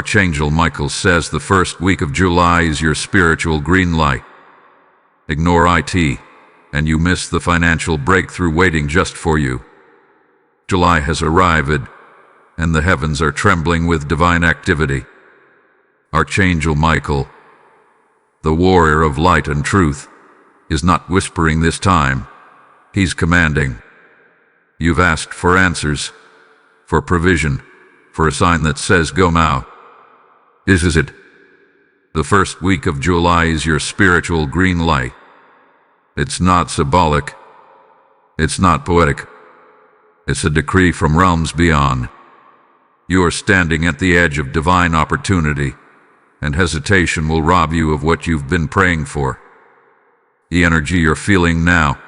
Archangel Michael says the first week of July is your spiritual green light. Ignore IT, and you miss the financial breakthrough waiting just for you. July has arrived, and the heavens are trembling with divine activity. Archangel Michael, the warrior of light and truth, is not whispering this time. He's commanding. You've asked for answers, for provision, for a sign that says go now. This is it. The first week of July is your spiritual green light. It's not symbolic. It's not poetic. It's a decree from realms beyond. You are standing at the edge of divine opportunity, and hesitation will rob you of what you've been praying for. The energy you're feeling now,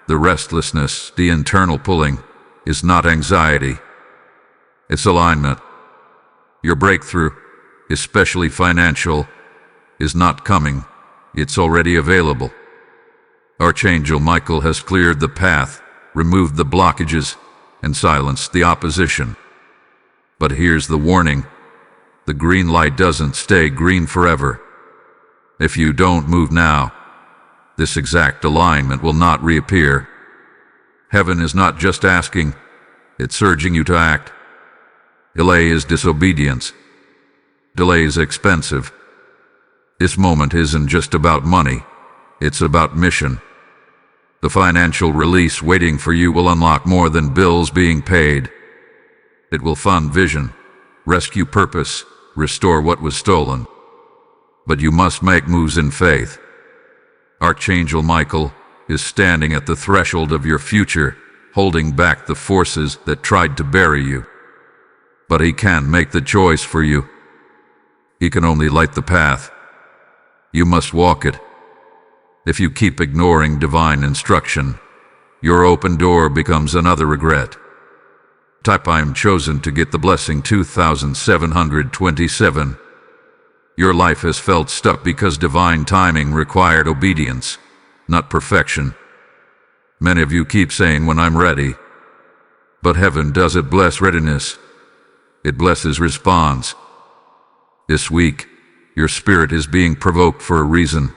the restlessness, the internal pulling, is not anxiety. It's alignment. Your breakthrough, especially financial, is not coming. It's already available. Archangel Michael has cleared the path, removed the blockages, and silenced the opposition. But here's the warning. The green light doesn't stay green forever. If you don't move now, this exact alignment will not reappear. Heaven is not just asking, it's urging you to act. Delay is disobedience. Delay is expensive. This moment isn't just about money, it's about mission. The financial release waiting for you will unlock more than bills being paid. It will fund vision, rescue purpose, restore what was stolen. But you must make moves in faith. Archangel Michael is standing at the threshold of your future, holding back the forces that tried to bury you. But he can't make the choice for you. He can only light the path. You must walk it. If you keep ignoring divine instruction, your open door becomes another regret. Type I am chosen to get the blessing 2727. Your life has felt stuck because divine timing required obedience, not perfection. Many of you keep saying when I'm ready, but heaven doesn't bless readiness. It blesses response. This week, your spirit is being provoked for a reason.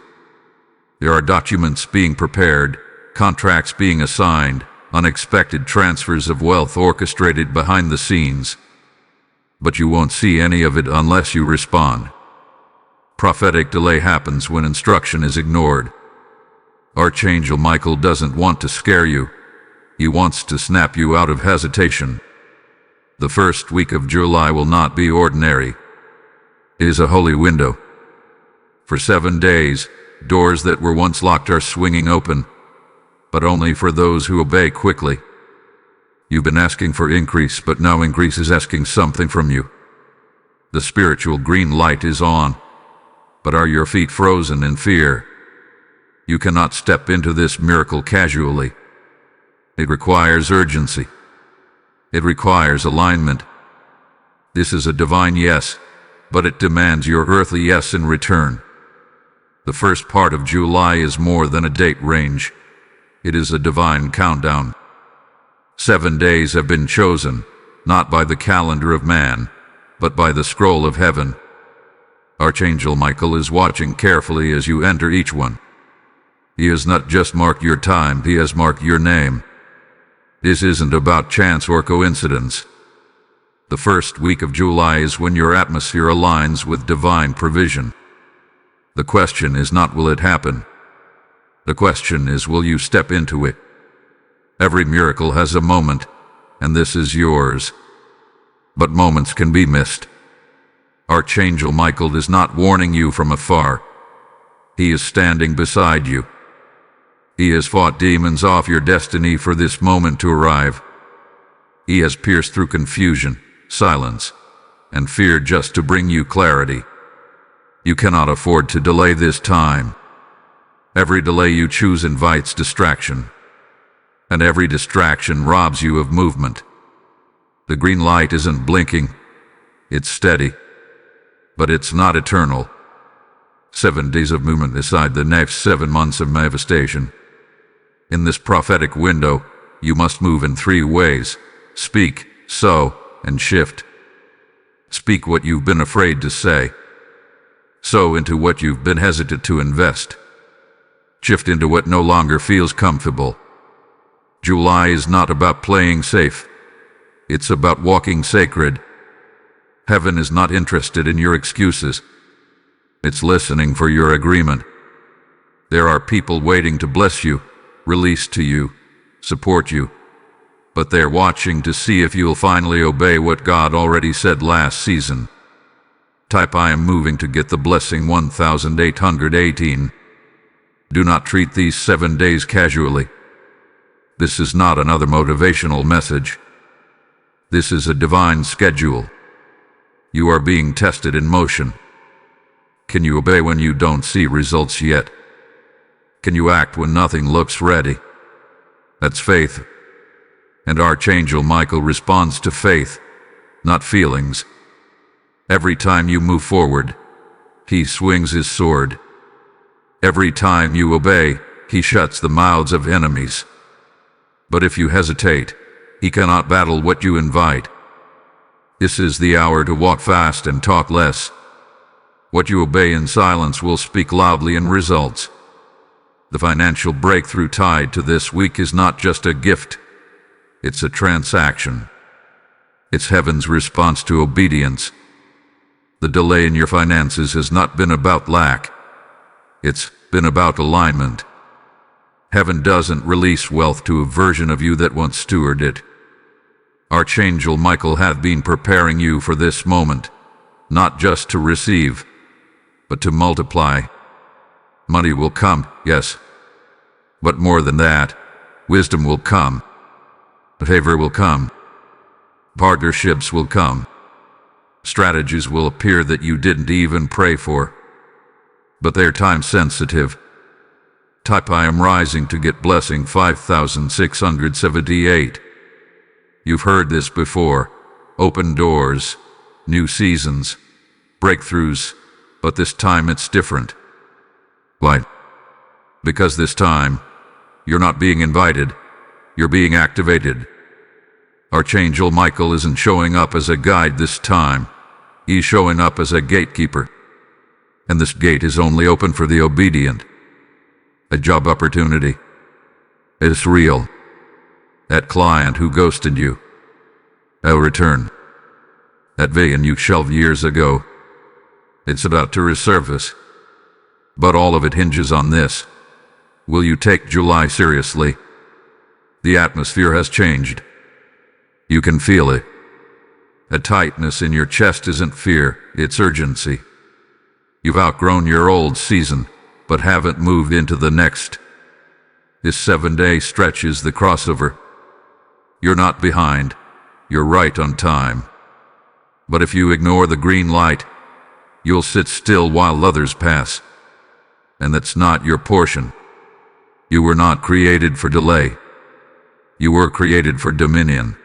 There are documents being prepared, contracts being assigned, unexpected transfers of wealth orchestrated behind the scenes. But you won't see any of it unless you respond. Prophetic delay happens when instruction is ignored. Archangel Michael doesn't want to scare you. He wants to snap you out of hesitation. The first week of July will not be ordinary. It is a holy window. For 7 days, doors that were once locked are swinging open, but only for those who obey quickly. You've been asking for increase, but now increase is asking something from you. The spiritual green light is on, but are your feet frozen in fear? You cannot step into this miracle casually. It requires urgency. It requires alignment. This is a divine yes, but it demands your earthly yes in return. The first part of July is more than a date range. It is a divine countdown. 7 days have been chosen, not by the calendar of man, but by the scroll of heaven. Archangel Michael is watching carefully as you enter each one. He has not just marked your time, he has marked your name. This isn't about chance or coincidence. The first week of July is when your atmosphere aligns with divine provision. The question is not will it happen. The question is will you step into it. Every miracle has a moment, and this is yours. But moments can be missed. Archangel Michael is not warning you from afar. He is standing beside you. He has fought demons off your destiny for this moment to arrive. He has pierced through confusion, silence, and fear just to bring you clarity. You cannot afford to delay this time. Every delay you choose invites distraction, and every distraction robs you of movement. The green light isn't blinking, it's steady, but it's not eternal. 7 days of movement decide the next 7 months of manifestation. In this prophetic window, you must move in 3 ways: speak, sow, and shift. Speak what you've been afraid to say. Sow into what you've been hesitant to invest. Shift into what no longer feels comfortable. July is not about playing safe. It's about walking sacred. Heaven is not interested in your excuses. It's listening for your agreement. There are people waiting to bless you, release to you, support you. But they're watching to see if you'll finally obey what God already said last season. Type I am moving to get the blessing 1818. Do not treat these 7 days casually. This is not another motivational message. This is a divine schedule. You are being tested in motion. Can you obey when you don't see results yet? Can you act when nothing looks ready? That's faith. And Archangel Michael responds to faith, not feelings. Every time you move forward, he swings his sword. Every time you obey, he shuts the mouths of enemies. But if you hesitate, he cannot battle what you invite. This is the hour to walk fast and talk less. What you obey in silence will speak loudly in results. The financial breakthrough tied to this week is not just a gift. It's a transaction. It's heaven's response to obedience. The delay in your finances has not been about lack. It's been about alignment. Heaven doesn't release wealth to a version of you that won't steward it. Archangel Michael hath been preparing you for this moment, not just to receive, but to multiply. Money will come, yes. But more than that, wisdom will come. Favor will come. Partnerships will come. Strategies will appear that you didn't even pray for. But they're time sensitive. Type I am rising to get blessing 5678. You've heard this before. Open doors, new seasons, breakthroughs, but this time it's different. Why? Because this time, you're not being invited, you're being activated. Archangel Michael isn't showing up as a guide this time. He's showing up as a gatekeeper. And this gate is only open for the obedient. A job opportunity. It's real. That client who ghosted you. I'll return. That vision you shelved years ago. It's about to resurface. But all of it hinges on this. Will you take July seriously? The atmosphere has changed. You can feel it. A tightness in your chest isn't fear, it's urgency. You've outgrown your old season, but haven't moved into the next. This 7-day stretch is the crossover. You're not behind, you're right on time. But if you ignore the green light, you'll sit still while others pass. And that's not your portion. You were not created for delay. You were created for dominion.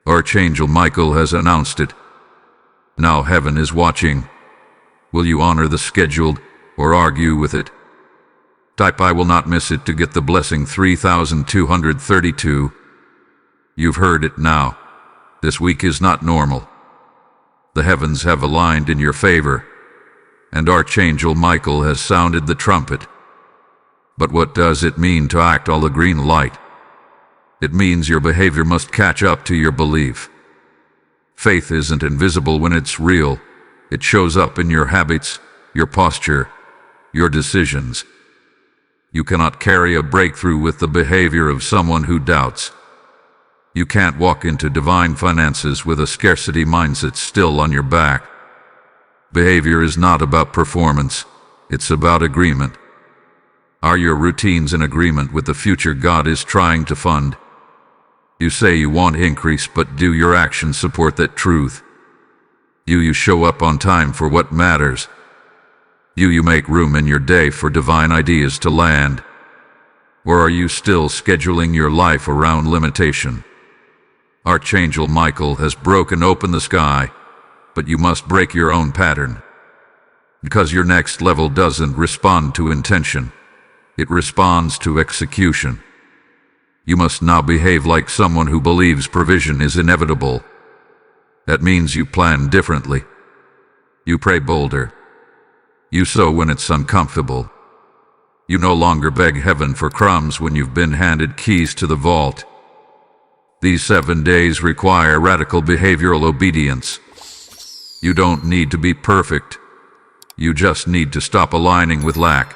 Archangel Michael has announced it. Now heaven is watching. Will you honor the scheduled or argue with it? Type I will not miss it to get the blessing 3232. You've heard it now. This week is not normal. The heavens have aligned in your favor, and Archangel Michael has sounded the trumpet. But what does it mean to act on the green light? It means your behavior must catch up to your belief. Faith isn't invisible when it's real. It shows up in your habits, your posture, your decisions. You cannot carry a breakthrough with the behavior of someone who doubts. You can't walk into divine finances with a scarcity mindset still on your back. Behavior is not about performance. It's about agreement. Are your routines in agreement with the future God is trying to fund? You say you want increase, but do your actions support that truth? You show up on time for what matters? You make room in your day for divine ideas to land? Or are you still scheduling your life around limitation? Archangel Michael has broken open the sky, but you must break your own pattern. Because your next level doesn't respond to intention. It responds to execution. You must now behave like someone who believes provision is inevitable. That means you plan differently. You pray bolder. You sow when it's uncomfortable. You no longer beg heaven for crumbs when you've been handed keys to the vault. These 7 days require radical behavioral obedience. You don't need to be perfect. You just need to stop aligning with lack.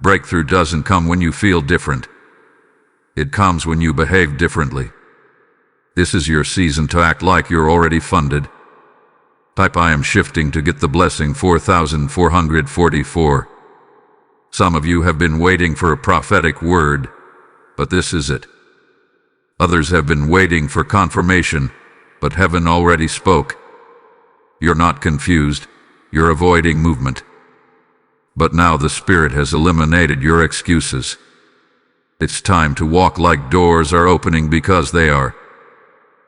Breakthrough doesn't come when you feel different. It comes when you behave differently. This is your season to act like you're already funded. Type I am shifting to get the blessing 4444. Some of you have been waiting for a prophetic word, but this is it. Others have been waiting for confirmation, but heaven already spoke. You're not confused, you're avoiding movement. But now the Spirit has eliminated your excuses. It's time to walk like doors are opening because they are.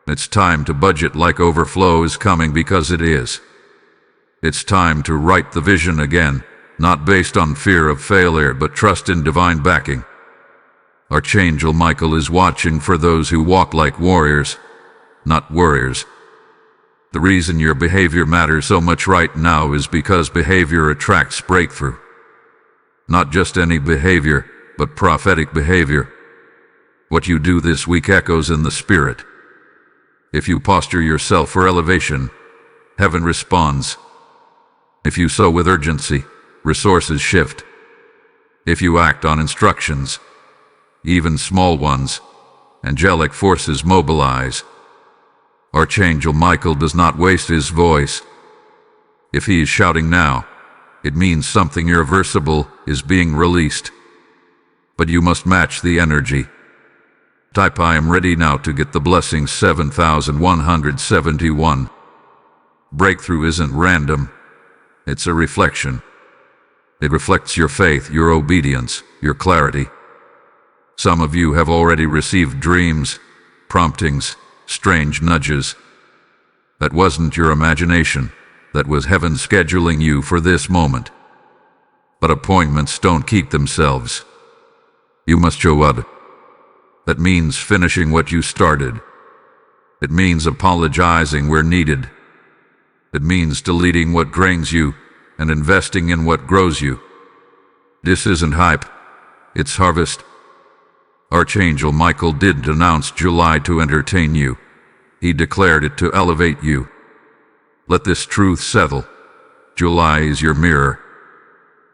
It's time to budget like overflow is coming because it is. It's time to write the vision again, not based on fear of failure but trust in divine backing. Archangel Michael is watching for those who walk like warriors, not worriers. The reason your behavior matters so much right now is because behavior attracts breakthrough. Not just any behavior, but prophetic behavior. What you do this week echoes in the Spirit. If you posture yourself for elevation, heaven responds. If you sow with urgency, resources shift. If you act on instructions, even small ones, angelic forces mobilize. Archangel Michael does not waste his voice. If he is shouting now, it means something irreversible is being released. But you must match the energy. Type I am ready now to get the blessing 7171. Breakthrough isn't random. It's a reflection. It reflects your faith, your obedience, your clarity. Some of you have already received dreams, promptings, strange nudges. That wasn't your imagination. That was heaven scheduling you for this moment. But appointments don't keep themselves. You must show up. That means finishing what you started. It means apologizing where needed. It means deleting what drains you and investing in what grows you. This isn't hype. It's harvest. Archangel Michael didn't announce July to entertain you. He declared it to elevate you. Let this truth settle. July is your mirror.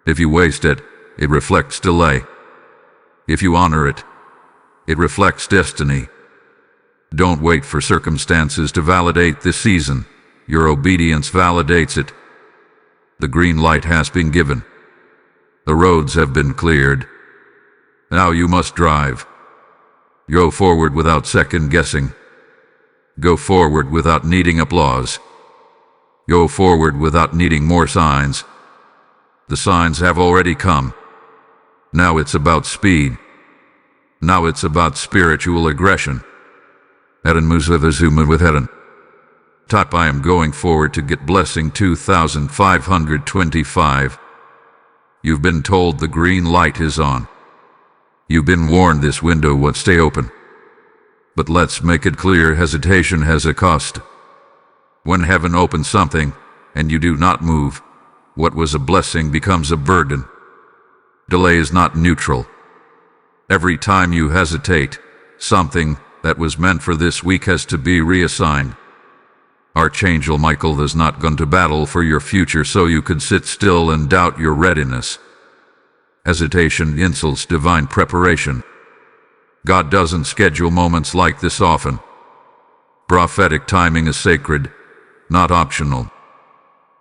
If you waste it, it reflects delay. If you honor it, it reflects destiny. Don't wait for circumstances to validate this season. Your obedience validates it. The green light has been given. The roads have been cleared. Now you must drive. Go forward without second guessing. Go forward without needing applause. Go forward without needing more signs. The signs have already come. Now it's about speed. Now it's about spiritual aggression. Eden Musavazuma with Eden. Type I am going forward to get blessing 2525. You've been told the green light is on. You've been warned this window will stay open. But let's make it clear, hesitation has a cost. When heaven opens something, and you do not move, what was a blessing becomes a burden. Delay is not neutral. Every time you hesitate, something that was meant for this week has to be reassigned. Archangel Michael has not gone to battle for your future so you could sit still and doubt your readiness. Hesitation insults divine preparation. God doesn't schedule moments like this often. Prophetic timing is sacred, not optional.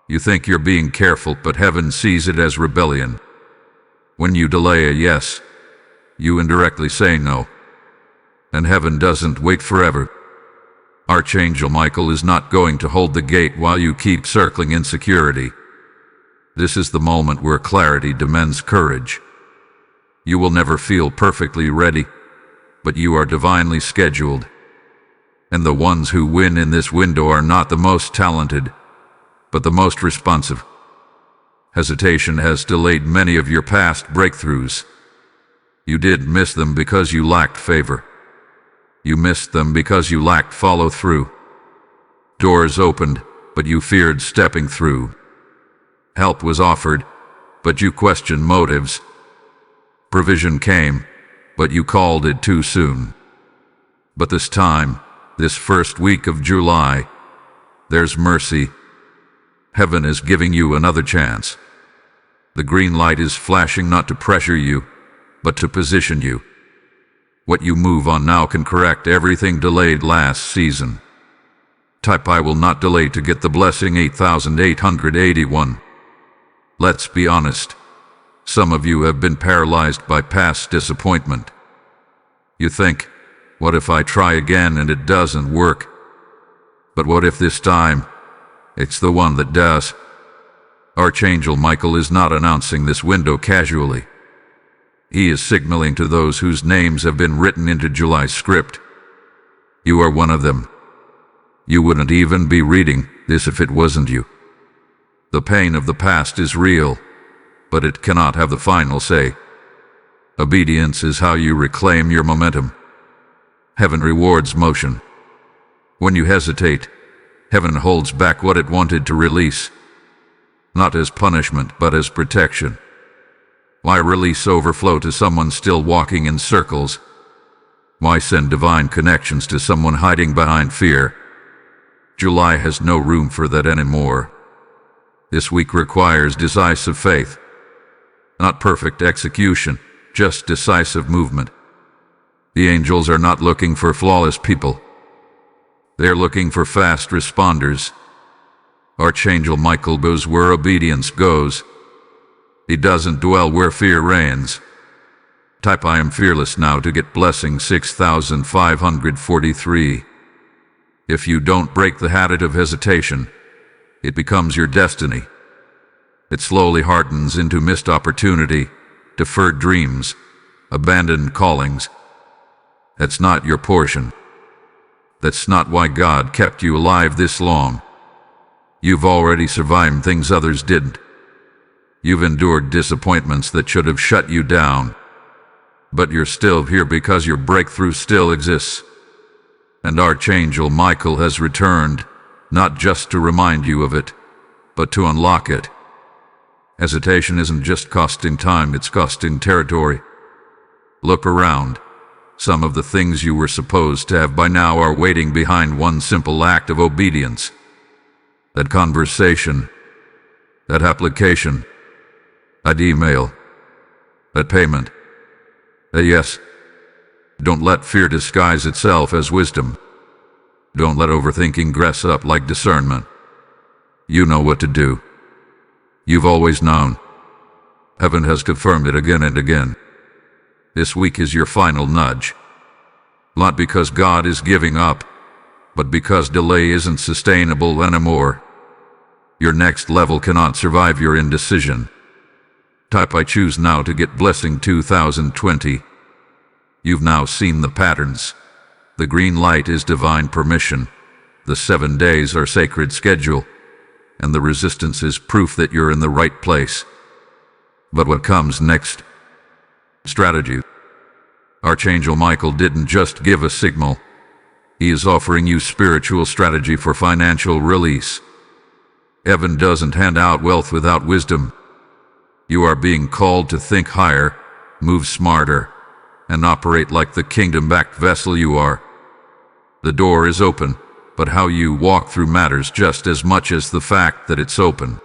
You think you're being careful, but heaven sees it as rebellion. When you delay a yes, you indirectly say no. And heaven doesn't wait forever. Archangel Michael is not going to hold the gate while you keep circling insecurity. This is the moment where clarity demands courage. You will never feel perfectly ready, but you are divinely scheduled. And the ones who win in this window are not the most talented, but the most responsive. Hesitation has delayed many of your past breakthroughs. You did miss them because you lacked favor. You missed them because you lacked follow-through. Doors opened, but you feared stepping through. Help was offered, but you questioned motives. Provision came, but you called it too soon. But this time, this first week of July, there's mercy. Heaven is giving you another chance. The green light is flashing not to pressure you, but to position you. What you move on now can correct everything delayed last season. Type I will not delay to get the blessing 8881. Let's be honest. Some of you have been paralyzed by past disappointment. You think, what if I try again and it doesn't work? But what if this time, it's the one that does? Archangel Michael is not announcing this window casually. He is signaling to those whose names have been written into July's script. You are one of them. You wouldn't even be reading this if it wasn't you. The pain of the past is real, but it cannot have the final say. Obedience is how you reclaim your momentum. Heaven rewards motion. When you hesitate, heaven holds back what it wanted to release. Not as punishment, but as protection. Why release overflow to someone still walking in circles? Why send divine connections to someone hiding behind fear? July has no room for that anymore. This week requires decisive faith. Not perfect execution, just decisive movement. The angels are not looking for flawless people. They're looking for fast responders. Archangel Michael goes where obedience goes. He doesn't dwell where fear reigns. Type I am fearless now to get blessing 6543. If you don't break the habit of hesitation, it becomes your destiny. It slowly hardens into missed opportunity, deferred dreams, abandoned callings. That's not your portion. That's not why God kept you alive this long. You've already survived things others didn't. You've endured disappointments that should have shut you down. But you're still here because your breakthrough still exists. And Archangel Michael has returned, not just to remind you of it, but to unlock it. Hesitation isn't just costing time, it's costing territory. Look around. Some of the things you were supposed to have by now are waiting behind one simple act of obedience. That conversation, that application, that email, that payment, that yes. Don't let fear disguise itself as wisdom. Don't let overthinking dress up like discernment. You know what to do. You've always known. Heaven has confirmed it again and again. This week is your final nudge. Not because God is giving up, but because delay isn't sustainable anymore. Your next level cannot survive your indecision. Type I choose now to get blessing 2020. You've now seen the patterns. The green light is divine permission. The 7 days are sacred schedule. And the resistance is proof that you're in the right place. But what comes next? Strategy. Archangel Michael didn't just give a signal. He is offering you spiritual strategy for financial release. Heaven doesn't hand out wealth without wisdom. You are being called to think higher, move smarter, and operate like the kingdom-backed vessel you are. The door is open, but how you walk through matters just as much as the fact that it's open.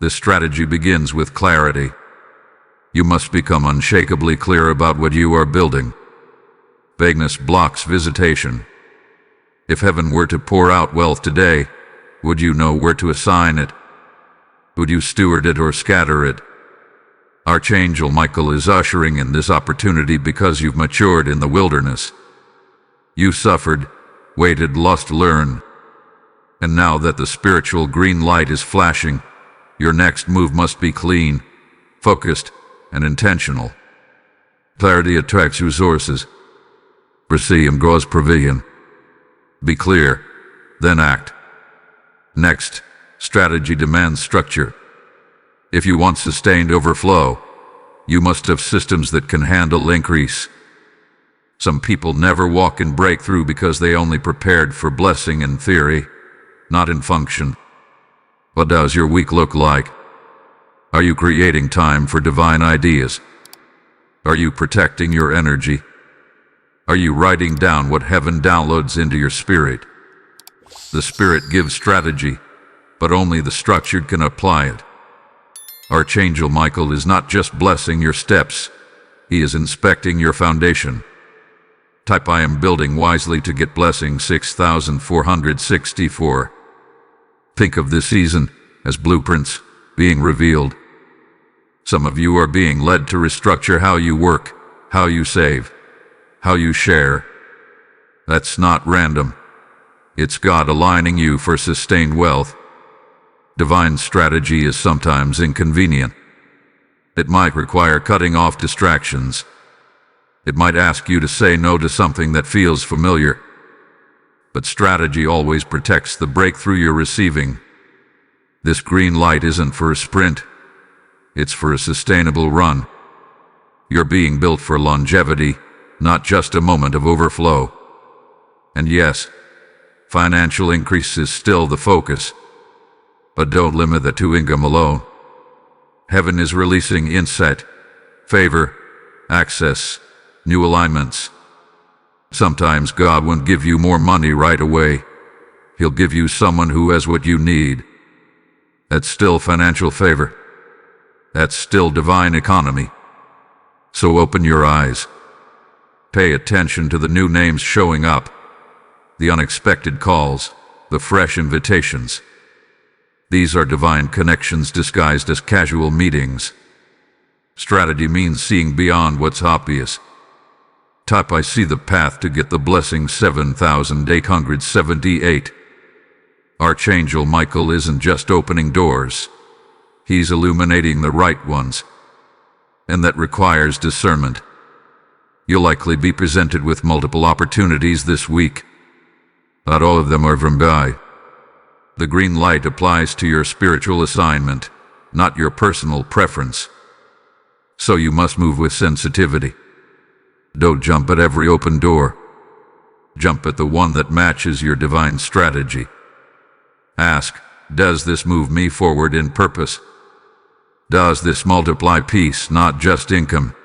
This strategy begins with clarity. You must become unshakably clear about what you are building. Vagueness blocks visitation. If heaven were to pour out wealth today, would you know where to assign it? Would you steward it or scatter it? Archangel Michael is ushering in this opportunity because you've matured in the wilderness. You suffered, waited, lost, learned. And now that the spiritual green light is flashing, your next move must be clean, focused, and intentional. Clarity attracts resources. Precision grows provision. Be clear, then act. Next, strategy demands structure. If you want sustained overflow, you must have systems that can handle increase. Some people never walk in breakthrough because they only prepared for blessing in theory. not in function. What does your week look like? Are you creating time for divine ideas? Are you protecting your energy? Are you writing down what heaven downloads into your spirit? The spirit gives strategy, but only the structured can apply it. Archangel Michael is not just blessing your steps, he is inspecting your foundation. Type I am building wisely to get blessing 6464. Think of this season as blueprints being revealed. Some of you are being led to restructure how you work, how you save, how you share. That's not random. It's God aligning you for sustained wealth. Divine strategy is sometimes inconvenient. It might require cutting off distractions. It might ask you to say no to something that feels familiar. But strategy always protects the breakthrough you're receiving. This green light isn't for a sprint. It's for a sustainable run. You're being built for longevity, not just a moment of overflow. And yes, financial increase is still the focus. But don't limit that to income alone. Heaven is releasing insight, favor, access, new alignments. Sometimes God won't give you more money right away. He'll give you someone who has what you need. That's still financial favor. That's still divine economy. So open your eyes. Pay attention to the new names showing up, the unexpected calls, the fresh invitations. These are divine connections disguised as casual meetings. Strategy means seeing beyond what's obvious. Type I see the path to get the blessing 7878. Archangel Michael isn't just opening doors. He's illuminating the right ones. And that requires discernment. You'll likely be presented with multiple opportunities this week. Not all of them are from God. The green light applies to your spiritual assignment, not your personal preference. So you must move with sensitivity. Don't jump at every open door. Jump at the one that matches your divine strategy. Ask, does this move me forward in purpose? Does this multiply peace, not just income?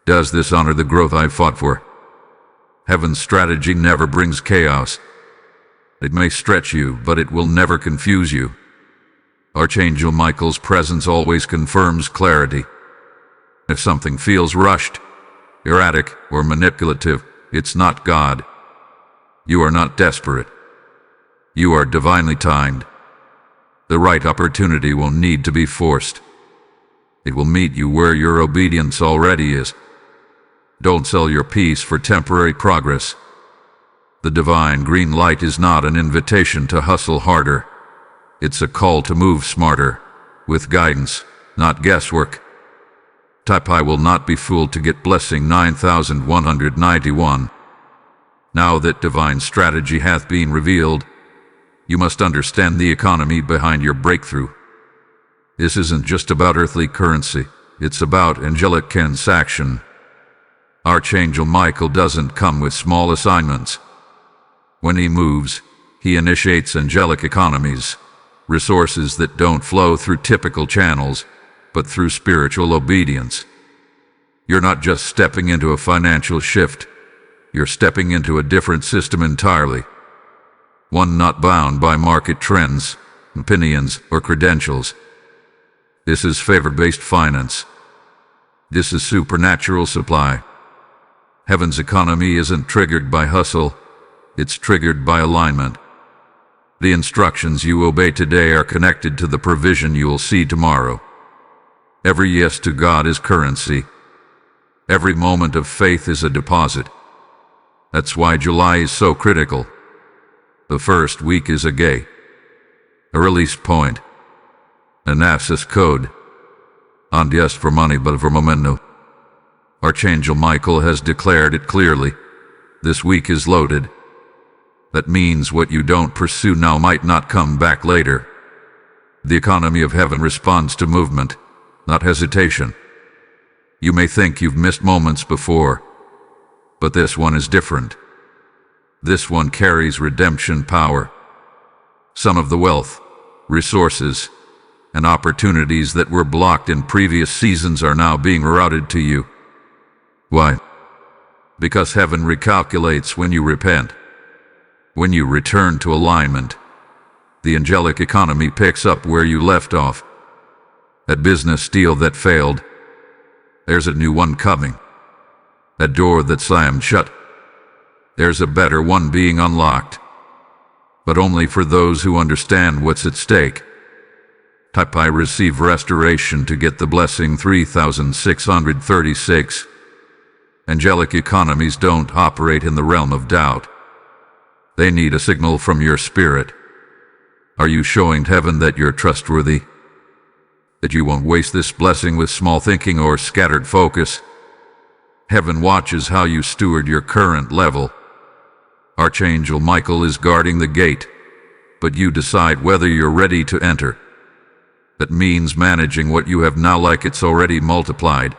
Does this honor the growth I fought for? Heaven's strategy never brings chaos. It may stretch you, but it will never confuse you. Archangel Michael's presence always confirms clarity. If something feels rushed, erratic, or manipulative, it's not God. You are not desperate. You are divinely timed. The right opportunity won't need to be forced. It will meet you where your obedience already is. Don't sell your peace for temporary progress. The divine green light is not an invitation to hustle harder. It's a call to move smarter, with guidance, not guesswork. Type I will not be fooled to get blessing 9191. Now that divine strategy hath been revealed, you must understand the economy behind your breakthrough. This isn't just about earthly currency, it's about angelic transaction. Archangel Michael doesn't come with small assignments. When he moves, he initiates angelic economies, resources that don't flow through typical channels, but through spiritual obedience. You're not just stepping into a financial shift, you're stepping into a different system entirely. One not bound by market trends, opinions, or credentials. This is favor-based finance. This is supernatural supply. Heaven's economy isn't triggered by hustle, it's triggered by alignment. The instructions you obey today are connected to the provision you will see tomorrow. Every yes to God is currency. Every moment of faith is a deposit. That's why July is so critical. The first week is a gate, a release point, an access code, not just for money but for momentum. Archangel Michael has declared it clearly. This week is loaded. That means what you don't pursue now might not come back later. The economy of heaven responds to movement, not hesitation. You may think you've missed moments before, but this one is different. This one carries redemption power. Some of the wealth, resources, and opportunities that were blocked in previous seasons are now being routed to you. Why? Because heaven recalculates when you repent. When you return to alignment, the angelic economy picks up where you left off. That business deal that failed, there's a new one coming. That door that slammed shut, there's a better one being unlocked. But only for those who understand what's at stake. Type I receive restoration to get the blessing 3636. Angelic economies don't operate in the realm of doubt. They need a signal from your spirit. Are you showing heaven that you're trustworthy? That you won't waste this blessing with small thinking or scattered focus? Heaven watches how you steward your current level. Archangel Michael is guarding the gate, but you decide whether you're ready to enter. That means managing what you have now like it's already multiplied.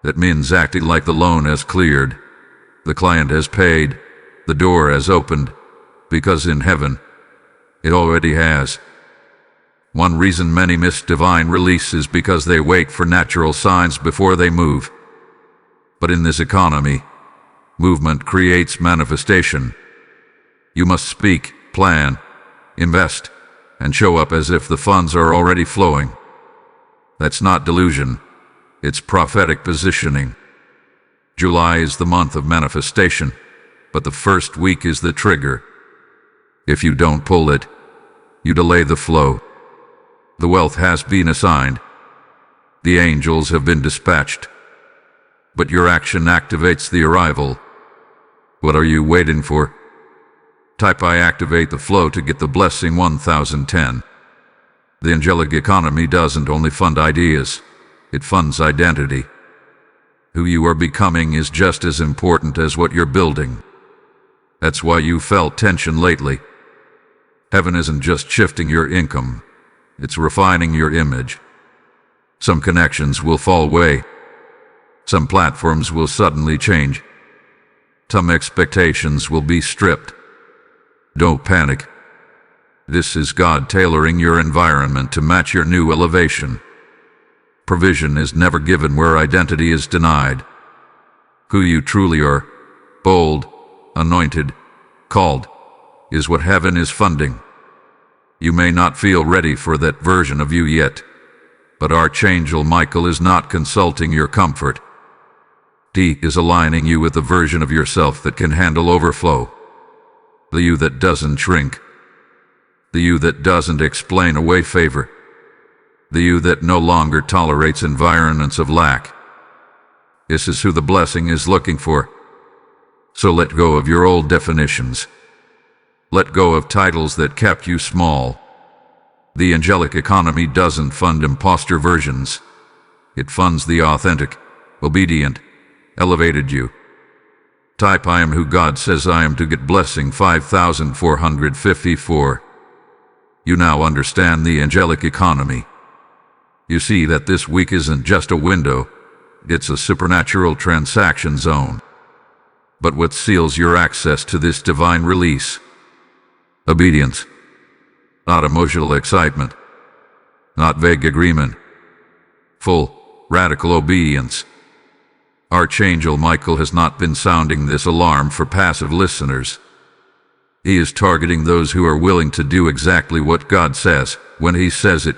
That means acting like the loan has cleared, the client has paid, the door has opened, because in heaven, it already has. One reason many miss divine release is because they wait for natural signs before they move. But in this economy, movement creates manifestation. You must speak, plan, invest, and show up as if the funds are already flowing. That's not delusion. It's prophetic positioning. July is the month of manifestation, but the first week is the trigger. If you don't pull it, you delay the flow. The wealth has been assigned. The angels have been dispatched. But your action activates the arrival. What are you waiting for? Type I activate the flow to get the blessing 1010. The angelic economy doesn't only fund ideas, it funds identity. Who you are becoming is just as important as what you're building. That's why you felt tension lately. Heaven isn't just shifting your income, it's refining your image. Some connections will fall away. Some platforms will suddenly change. Some expectations will be stripped. Don't panic. This is God tailoring your environment to match your new elevation. Provision is never given where identity is denied. Who you truly are, bold, anointed, called, is what heaven is funding. You may not feel ready for that version of you yet, but Archangel Michael is not consulting your comfort. He is aligning you with the version of yourself that can handle overflow. The you that doesn't shrink. The you that doesn't explain away favor. The you that no longer tolerates environments of lack. This is who the blessing is looking for. So let go of your old definitions. Let go of titles that kept you small. The angelic economy doesn't fund imposter versions. It funds the authentic, obedient, elevated you. Type I am who God says I am to get blessing 5454. You now understand the angelic economy. You see that this week isn't just a window, it's a supernatural transaction zone. But what seals your access to this divine release? Obedience. Not emotional excitement. Not vague agreement. Full, radical obedience. Archangel Michael has not been sounding this alarm for passive listeners. He is targeting those who are willing to do exactly what God says, when He says it.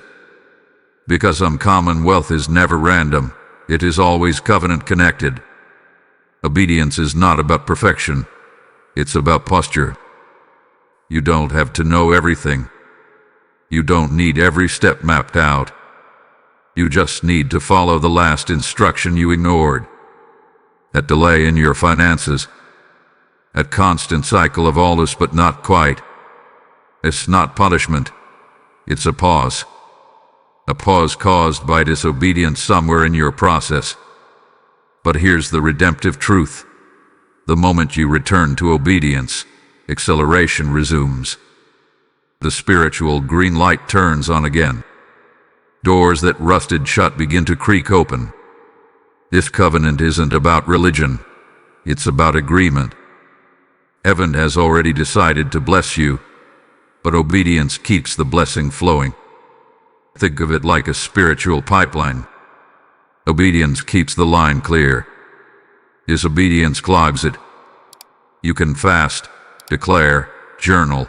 Because uncommon wealth is never random, it is always covenant connected. Obedience is not about perfection, it's about posture. You don't have to know everything. You don't need every step mapped out. You just need to follow the last instruction you ignored. That delay in your finances. That constant cycle of all this but not quite. It's not punishment. It's a pause. A pause caused by disobedience somewhere in your process. But here's the redemptive truth. The moment you return to obedience, acceleration resumes. The spiritual green light turns on again. Doors that rusted shut begin to creak open. This covenant isn't about religion. It's about agreement. Heaven has already decided to bless you, but obedience keeps the blessing flowing. Think of it like a spiritual pipeline. Obedience keeps the line clear. Disobedience clogs it. You can fast, declare, journal,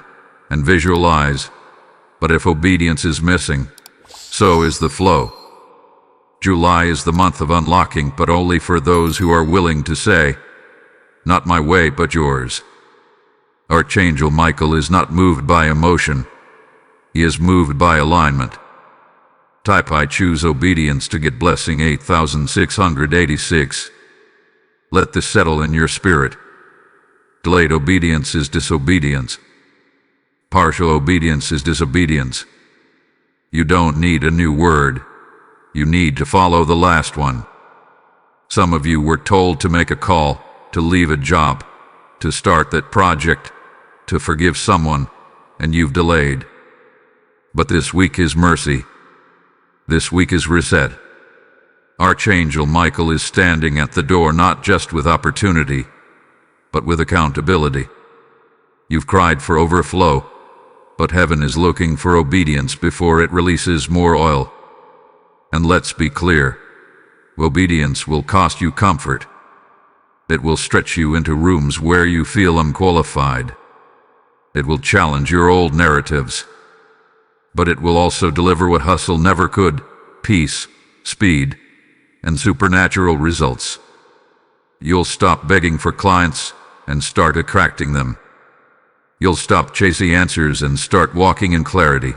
and visualize, but if obedience is missing, so is the flow. July is the month of unlocking, but only for those who are willing to say, "Not my way, but yours." Archangel Michael is not moved by emotion. He is moved by alignment. Type "I choose obedience" to get blessing 8686. Let this settle in your spirit. Delayed obedience is disobedience. Partial obedience is disobedience. You don't need a new word. You need to follow the last one. Some of you were told to make a call, to leave a job, to start that project, to forgive someone, and you've delayed. But this week is mercy. This week is reset. Archangel Michael is standing at the door, not just with opportunity, but with accountability. You've cried for overflow, but heaven is looking for obedience before it releases more oil. And let's be clear, obedience will cost you comfort. It will stretch you into rooms where you feel unqualified. It will challenge your old narratives. But it will also deliver what hustle never could: peace, speed, and supernatural results. You'll stop begging for clients and start attracting them. You'll stop chasing answers and start walking in clarity.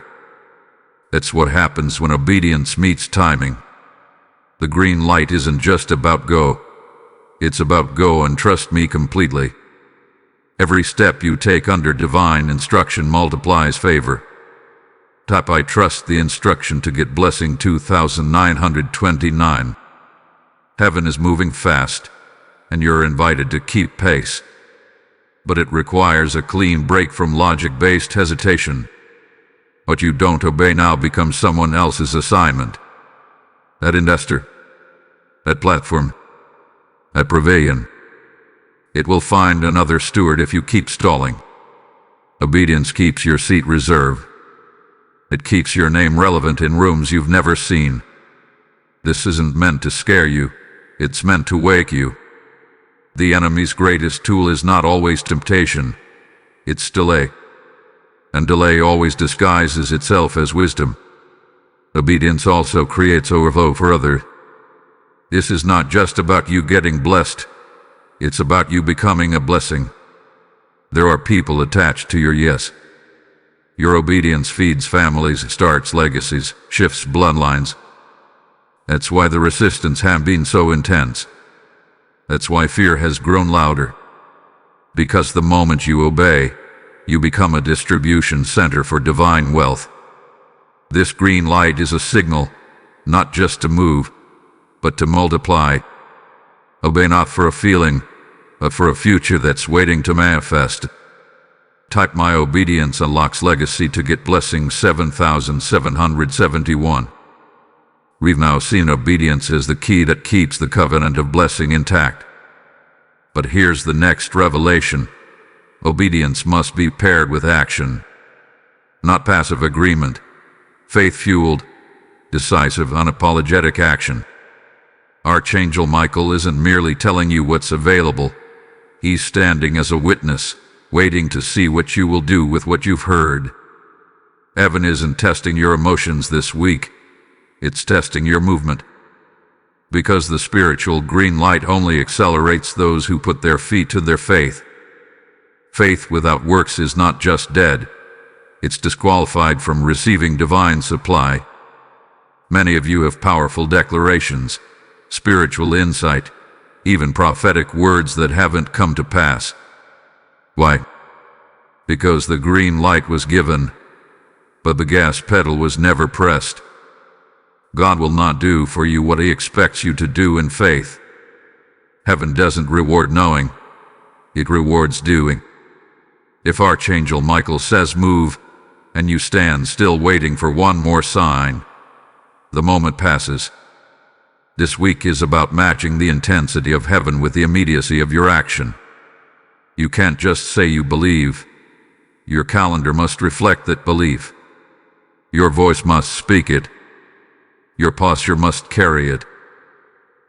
That's what happens when obedience meets timing. The green light isn't just about go. It's about go and trust me completely. Every step you take under divine instruction multiplies favor. Type "I trust the instruction" to get blessing 2929. Heaven is moving fast, and you're invited to keep pace. But it requires a clean break from logic-based hesitation. What you don't obey now becomes someone else's assignment. That investor, that platform, that pavilion. It will find another steward if you keep stalling. Obedience keeps your seat reserved. It keeps your name relevant in rooms you've never seen. This isn't meant to scare you. It's meant to wake you. The enemy's greatest tool is not always temptation. It's delay. And delay always disguises itself as wisdom. Obedience also creates overflow for others. This is not just about you getting blessed. It's about you becoming a blessing. There are people attached to your yes. Your obedience feeds families, starts legacies, shifts bloodlines. That's why the resistance has been so intense. That's why fear has grown louder. Because the moment you obey, you become a distribution center for divine wealth. This green light is a signal, not just to move, but to multiply. Obey not for a feeling, but for a future that's waiting to manifest. Type "My obedience unlocks legacy" to get blessing 7771. We've now seen obedience as the key that keeps the covenant of blessing intact. But here's the next revelation. Obedience must be paired with action. Not passive agreement. Faith-fueled, decisive, unapologetic action. Archangel Michael isn't merely telling you what's available. He's standing as a witness, waiting to see what you will do with what you've heard. Heaven isn't testing your emotions this week. It's testing your movement. Because the spiritual green light only accelerates those who put their feet to their faith. Faith without works is not just dead. It's disqualified from receiving divine supply. Many of you have powerful declarations, spiritual insight, even prophetic words that haven't come to pass. Why? Because the green light was given, but the gas pedal was never pressed. God will not do for you what He expects you to do in faith. Heaven doesn't reward knowing, it rewards doing. If Archangel Michael says move, and you stand still waiting for one more sign, the moment passes. This week is about matching the intensity of heaven with the immediacy of your action. You can't just say you believe. Your calendar must reflect that belief. Your voice must speak it. Your posture must carry it.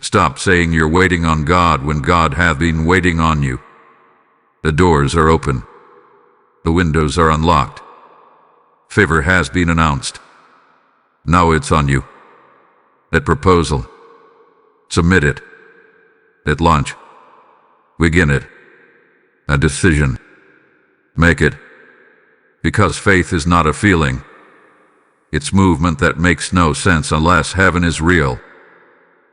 Stop saying you're waiting on God when God hath been waiting on you. The doors are open. The windows are unlocked. Favor has been announced. Now it's on you. That proposal. Submit it. At launch. Begin it. A decision. Make it. Because faith is not a feeling. It's movement that makes no sense unless heaven is real.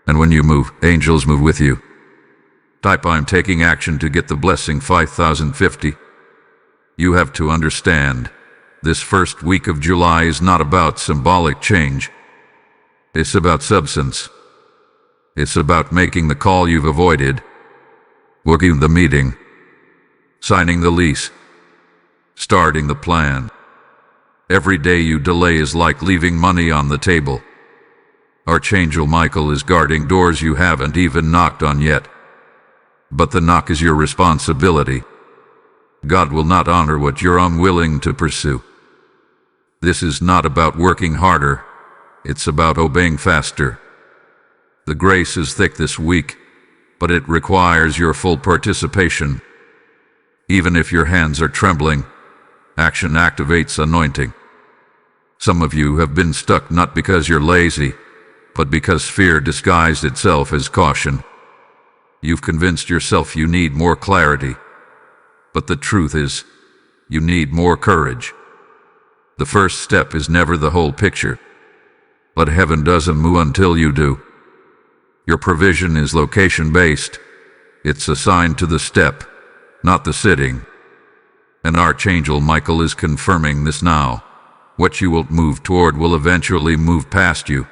And when you move, angels move with you. Type I'm taking action to get the blessing 5050. You have to understand, this first week of July is not about symbolic change. It's about substance. It's about making the call you've avoided, booking the meeting, signing the lease, starting the plan. Every day you delay is like leaving money on the table. Archangel Michael is guarding doors you haven't even knocked on yet. But the knock is your responsibility. God will not honor what you're unwilling to pursue. This is not about working harder. It's about obeying faster. The grace is thick this week, but it requires your full participation. Even if your hands are trembling, action activates anointing. Some of you have been stuck not because you're lazy, but because fear disguised itself as caution. You've convinced yourself you need more clarity, but the truth is, you need more courage. The first step is never the whole picture, but heaven doesn't move until you do. Your provision is location-based. It's assigned to the step, not the sitting. And Archangel Michael is confirming this now. What you will move toward will eventually move past you.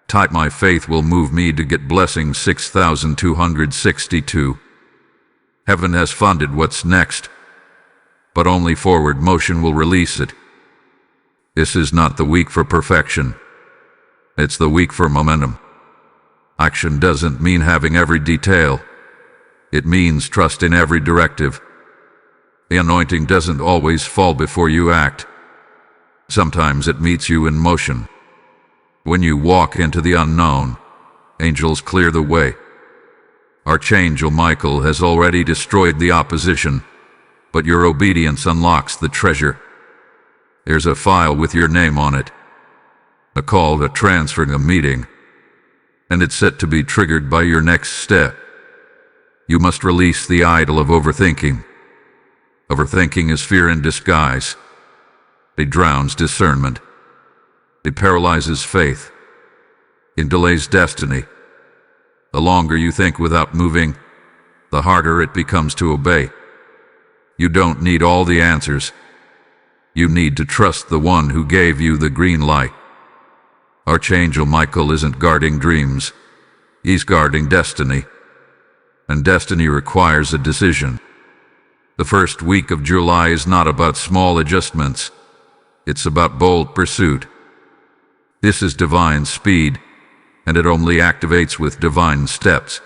Type my faith will move me to get blessing 6262. Heaven has funded what's next, but only forward motion will release it. This is not the week for perfection. It's the week for momentum. Action doesn't mean having every detail. It means trust in every directive. The anointing doesn't always fall before you act. Sometimes it meets you in motion. When you walk into the unknown, angels clear the way. Archangel Michael has already destroyed the opposition, but your obedience unlocks the treasure. There's a file with your name on it, a call to transfer a meeting, and it's set to be triggered by your next step. You must release the idol of overthinking. Overthinking is fear in disguise. It drowns discernment. It paralyzes faith. It delays destiny. The longer you think without moving, the harder it becomes to obey. You don't need all the answers. You need to trust the one who gave you the green light. Archangel Michael isn't guarding dreams. He's guarding destiny. And destiny requires a decision. The first week of July is not about small adjustments. It's about bold pursuit. This is divine speed, and it only activates with divine steps.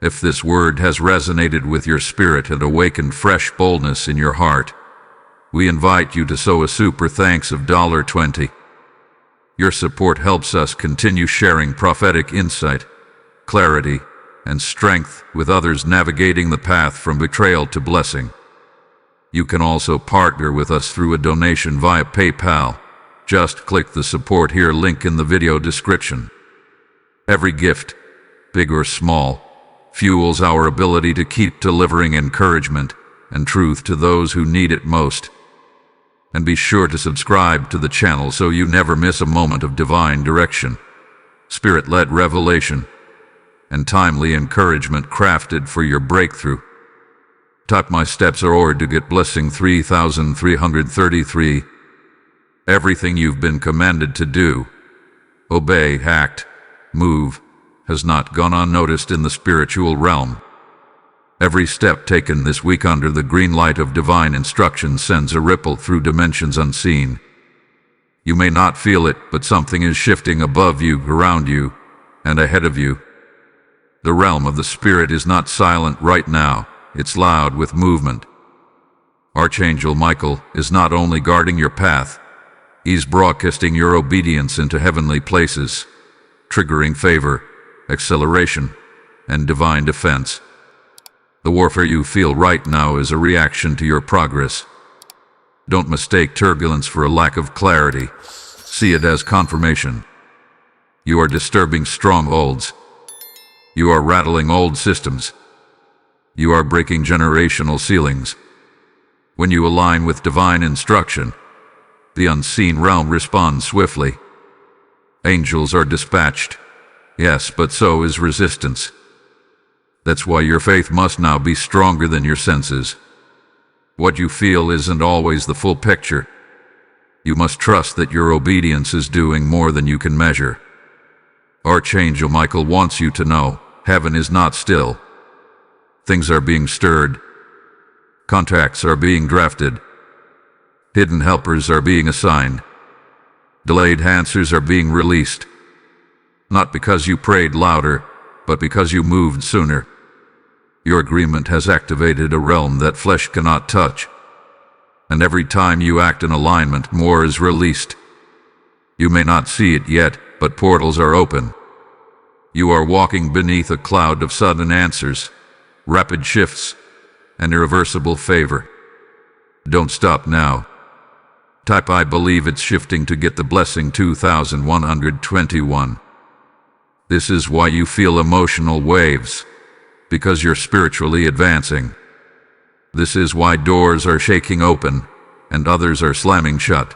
If this word has resonated with your spirit and awakened fresh boldness in your heart, we invite you to sow a super thanks of $20. Your support helps us continue sharing prophetic insight, clarity, and strength with others navigating the path from betrayal to blessing. You can also partner with us through a donation via PayPal. Just click the support here link in the video description. Every gift, big or small, fuels our ability to keep delivering encouragement and truth to those who need it most. And be sure to subscribe to the channel so you never miss a moment of divine direction, spirit-led revelation, and timely encouragement crafted for your breakthrough. Type my steps are ordered to get blessing 3333. Everything you've been commanded to do, obey, act, move, has not gone unnoticed in the spiritual realm. Every step taken this week under the green light of divine instruction sends a ripple through dimensions unseen. You may not feel it, but something is shifting above you, around you, and ahead of you. The realm of the spirit is not silent right now. It's loud with movement. Archangel Michael is not only guarding your path, he's broadcasting your obedience into heavenly places, triggering favor, acceleration, and divine defense. The warfare you feel right now is a reaction to your progress. Don't mistake turbulence for a lack of clarity. See it as confirmation. You are disturbing strongholds. You are rattling old systems. You are breaking generational ceilings. When you align with divine instruction, the unseen realm responds swiftly. Angels are dispatched. Yes, but so is resistance. That's why your faith must now be stronger than your senses. What you feel isn't always the full picture. You must trust that your obedience is doing more than you can measure. Archangel Michael wants you to know, heaven is not still. Things are being stirred. Contacts are being drafted. Hidden helpers are being assigned. Delayed answers are being released. Not because you prayed louder, but because you moved sooner. Your agreement has activated a realm that flesh cannot touch. And every time you act in alignment, more is released. You may not see it yet, but portals are open. You are walking beneath a cloud of sudden answers, rapid shifts, and irreversible favor. Don't stop now. Type I believe it's shifting to get the blessing 2121. This is why you feel emotional waves, because you're spiritually advancing. This is why doors are shaking open and others are slamming shut.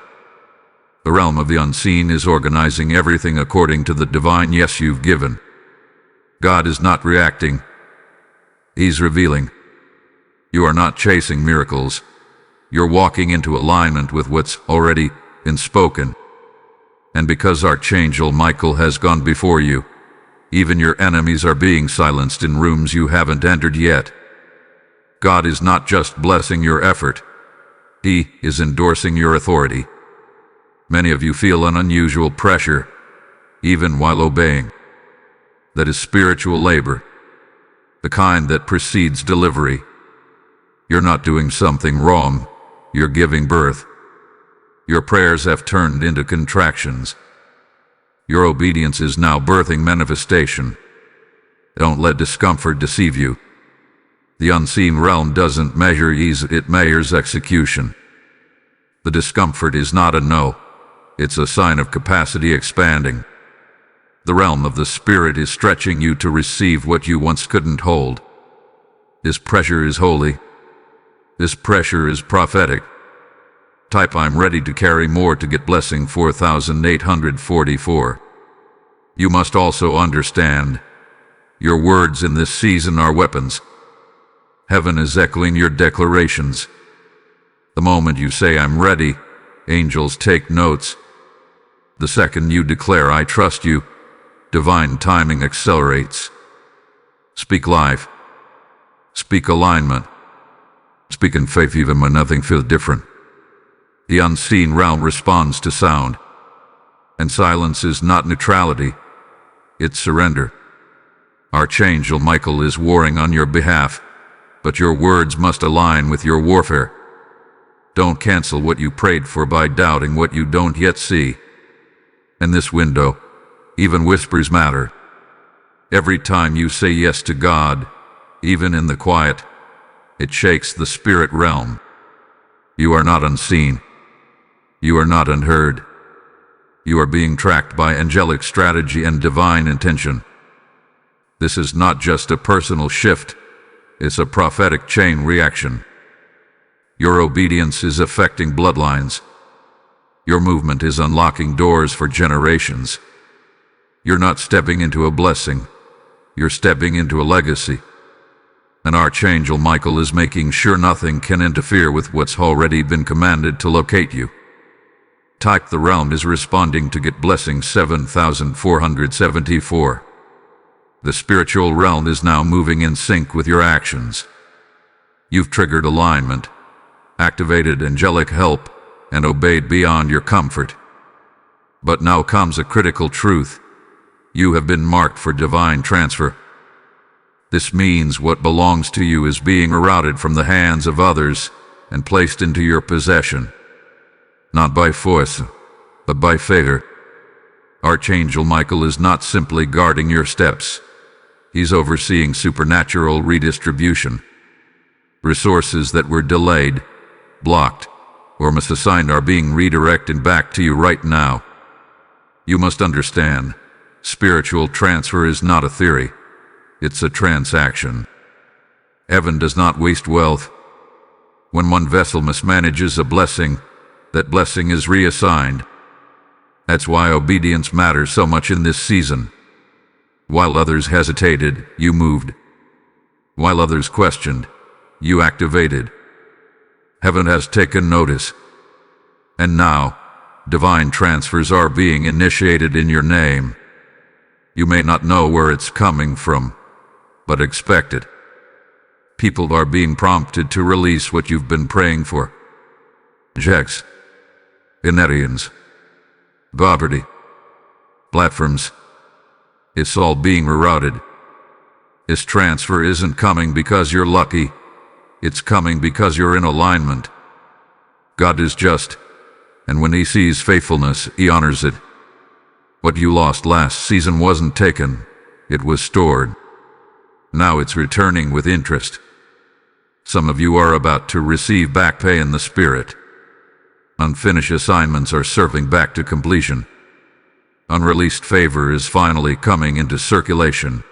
The realm of the unseen is organizing everything according to the divine yes you've given. God is not reacting. He's revealing. You are not chasing miracles. You're walking into alignment with what's already been spoken. And because Archangel Michael has gone before you, even your enemies are being silenced in rooms you haven't entered yet. God is not just blessing your effort. He is endorsing your authority. Many of you feel an unusual pressure, even while obeying. That is spiritual labor, the kind that precedes delivery. You're not doing something wrong. You're giving birth. Your prayers have turned into contractions. Your obedience is now birthing manifestation. Don't let discomfort deceive you. The unseen realm doesn't measure ease, it measures execution. The discomfort is not a no. It's a sign of capacity expanding. The realm of the spirit is stretching you to receive what you once couldn't hold. This pressure is holy. This pressure is prophetic. Type I'm ready to carry more to get blessing 4844. You must also understand, your words in this season are weapons. Heaven is echoing your declarations. The moment you say I'm ready, angels take notes. The second you declare I trust you, divine timing accelerates. Speak life. Speak alignment. Speak in faith even when nothing feels different. The unseen realm responds to sound. And silence is not neutrality. It's surrender. Archangel Michael is warring on your behalf, but your words must align with your warfare. Don't cancel what you prayed for by doubting what you don't yet see. In this window, even whispers matter. Every time you say yes to God, even in the quiet, it shakes the spirit realm. You are not unseen. You are not unheard. You are being tracked by angelic strategy and divine intention. This is not just a personal shift, it's a prophetic chain reaction. Your obedience is affecting bloodlines. Your movement is unlocking doors for generations. You're not stepping into a blessing, you're stepping into a legacy. And Archangel Michael is making sure nothing can interfere with what's already been commanded to locate you. Type the realm is responding to get blessing 7474. The spiritual realm is now moving in sync with your actions. You've triggered alignment, activated angelic help, and obeyed beyond your comfort. But now comes a critical truth. You have been marked for divine transfer. This means what belongs to you is being eroded from the hands of others and placed into your possession. Not by force, but by favor. Archangel Michael is not simply guarding your steps. He's overseeing supernatural redistribution. Resources that were delayed, blocked, or misassigned are being redirected back to you right now. You must understand, spiritual transfer is not a theory. It's a transaction. Heaven does not waste wealth. When one vessel mismanages a blessing, that blessing is reassigned. That's why obedience matters so much in this season. While others hesitated, you moved. While others questioned, you activated. Heaven has taken notice. And now, divine transfers are being initiated in your name. You may not know where it's coming from, but expect it. People are being prompted to release what you've been praying for. Checks, Inerians, poverty, platforms. It's all being rerouted. This transfer isn't coming because you're lucky. It's coming because you're in alignment. God is just, and when He sees faithfulness, He honors it. What you lost last season wasn't taken, it was stored. Now it's returning with interest. Some of you are about to receive back pay in the spirit. Unfinished assignments are circling back to completion. Unreleased favor is finally coming into circulation.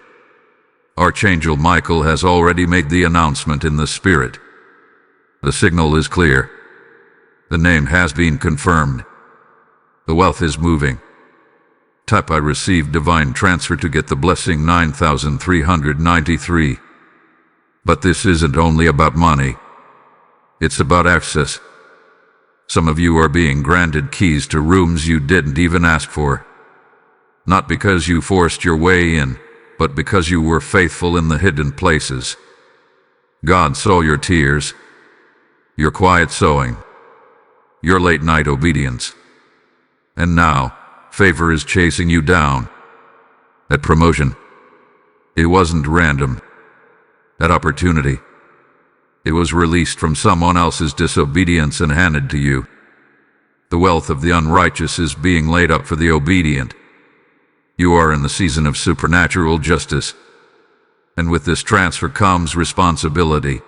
Archangel Michael has already made the announcement in the spirit. The signal is clear. The name has been confirmed. The wealth is moving. Type I received divine transfer to get the blessing 9393. But this isn't only about money. It's about access. Some of you are being granted keys to rooms you didn't even ask for. Not because you forced your way in, but because you were faithful in the hidden places. God saw your tears, your quiet sowing, your late-night obedience. And now, favor is chasing you down. That promotion, it wasn't random. That opportunity, it was released from someone else's disobedience and handed to you. The wealth of the unrighteous is being laid up for the obedient. You are in the season of supernatural justice. And with this transfer comes responsibility.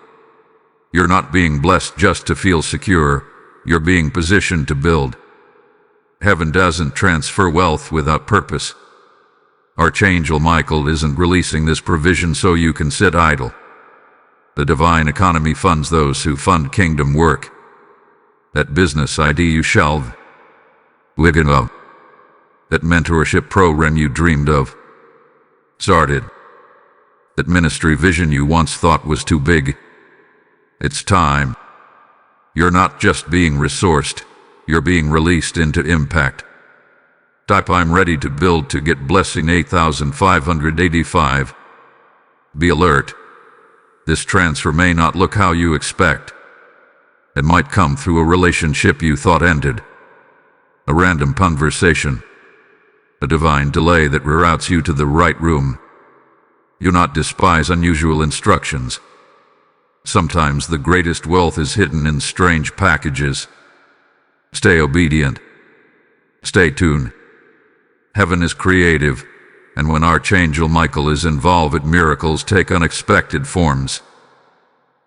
You're not being blessed just to feel secure. You're being positioned to build. Heaven doesn't transfer wealth without purpose. Archangel Michael isn't releasing this provision so you can sit idle. The divine economy funds those who fund kingdom work. That business idea you shelved, living of, that mentorship program you dreamed of, started, that ministry vision you once thought was too big. It's time. You're not just being resourced, you're being released into impact. Type I'm ready to build to get blessing 8585. Be alert. This transfer may not look how you expect. It might come through a relationship you thought ended, a random conversation, a divine delay that reroutes you to the right room. Do not despise unusual instructions. Sometimes the greatest wealth is hidden in strange packages. Stay obedient. Stay tuned. Heaven is creative, and when Archangel Michael is involved, miracles take unexpected forms.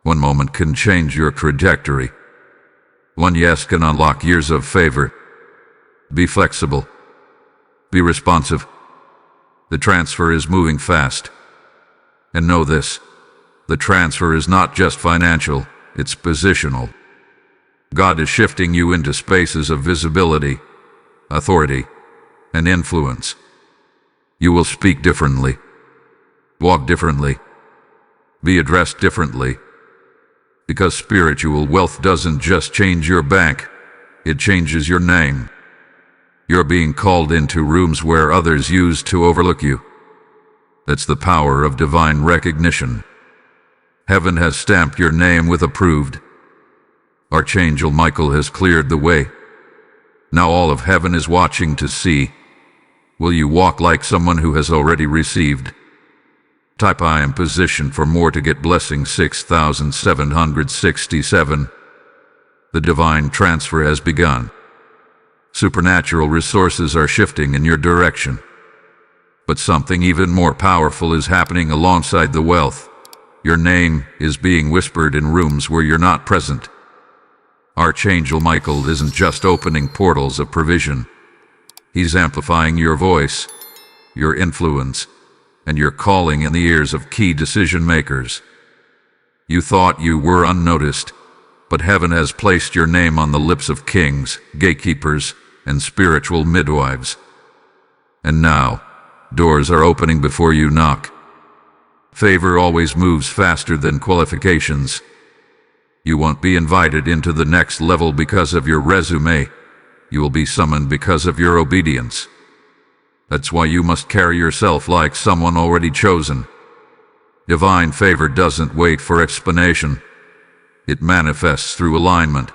One moment can change your trajectory. One yes can unlock years of favor. Be flexible. Be responsive. The transfer is moving fast. And know this, the transfer is not just financial, it's positional. God is shifting you into spaces of visibility, authority, and influence. You will speak differently, walk differently, be addressed differently. Because spiritual wealth doesn't just change your bank, it changes your name. You're being called into rooms where others used to overlook you. That's the power of divine recognition. Heaven has stamped your name with approved. Archangel Michael has cleared the way. Now all of heaven is watching to see. Will you walk like someone who has already received? Type I am positioned for more to get blessing 6767. The divine transfer has begun. Supernatural resources are shifting in your direction. But something even more powerful is happening alongside the wealth. Your name is being whispered in rooms where you're not present. Archangel Michael isn't just opening portals of provision. He's amplifying your voice, your influence, and your calling in the ears of key decision makers. You thought you were unnoticed, but heaven has placed your name on the lips of kings, gatekeepers, and spiritual midwives. And now, doors are opening before you knock. Favor always moves faster than qualifications. You won't be invited into the next level because of your resume. You will be summoned because of your obedience. That's why you must carry yourself like someone already chosen. Divine favor doesn't wait for explanation. It manifests through alignment.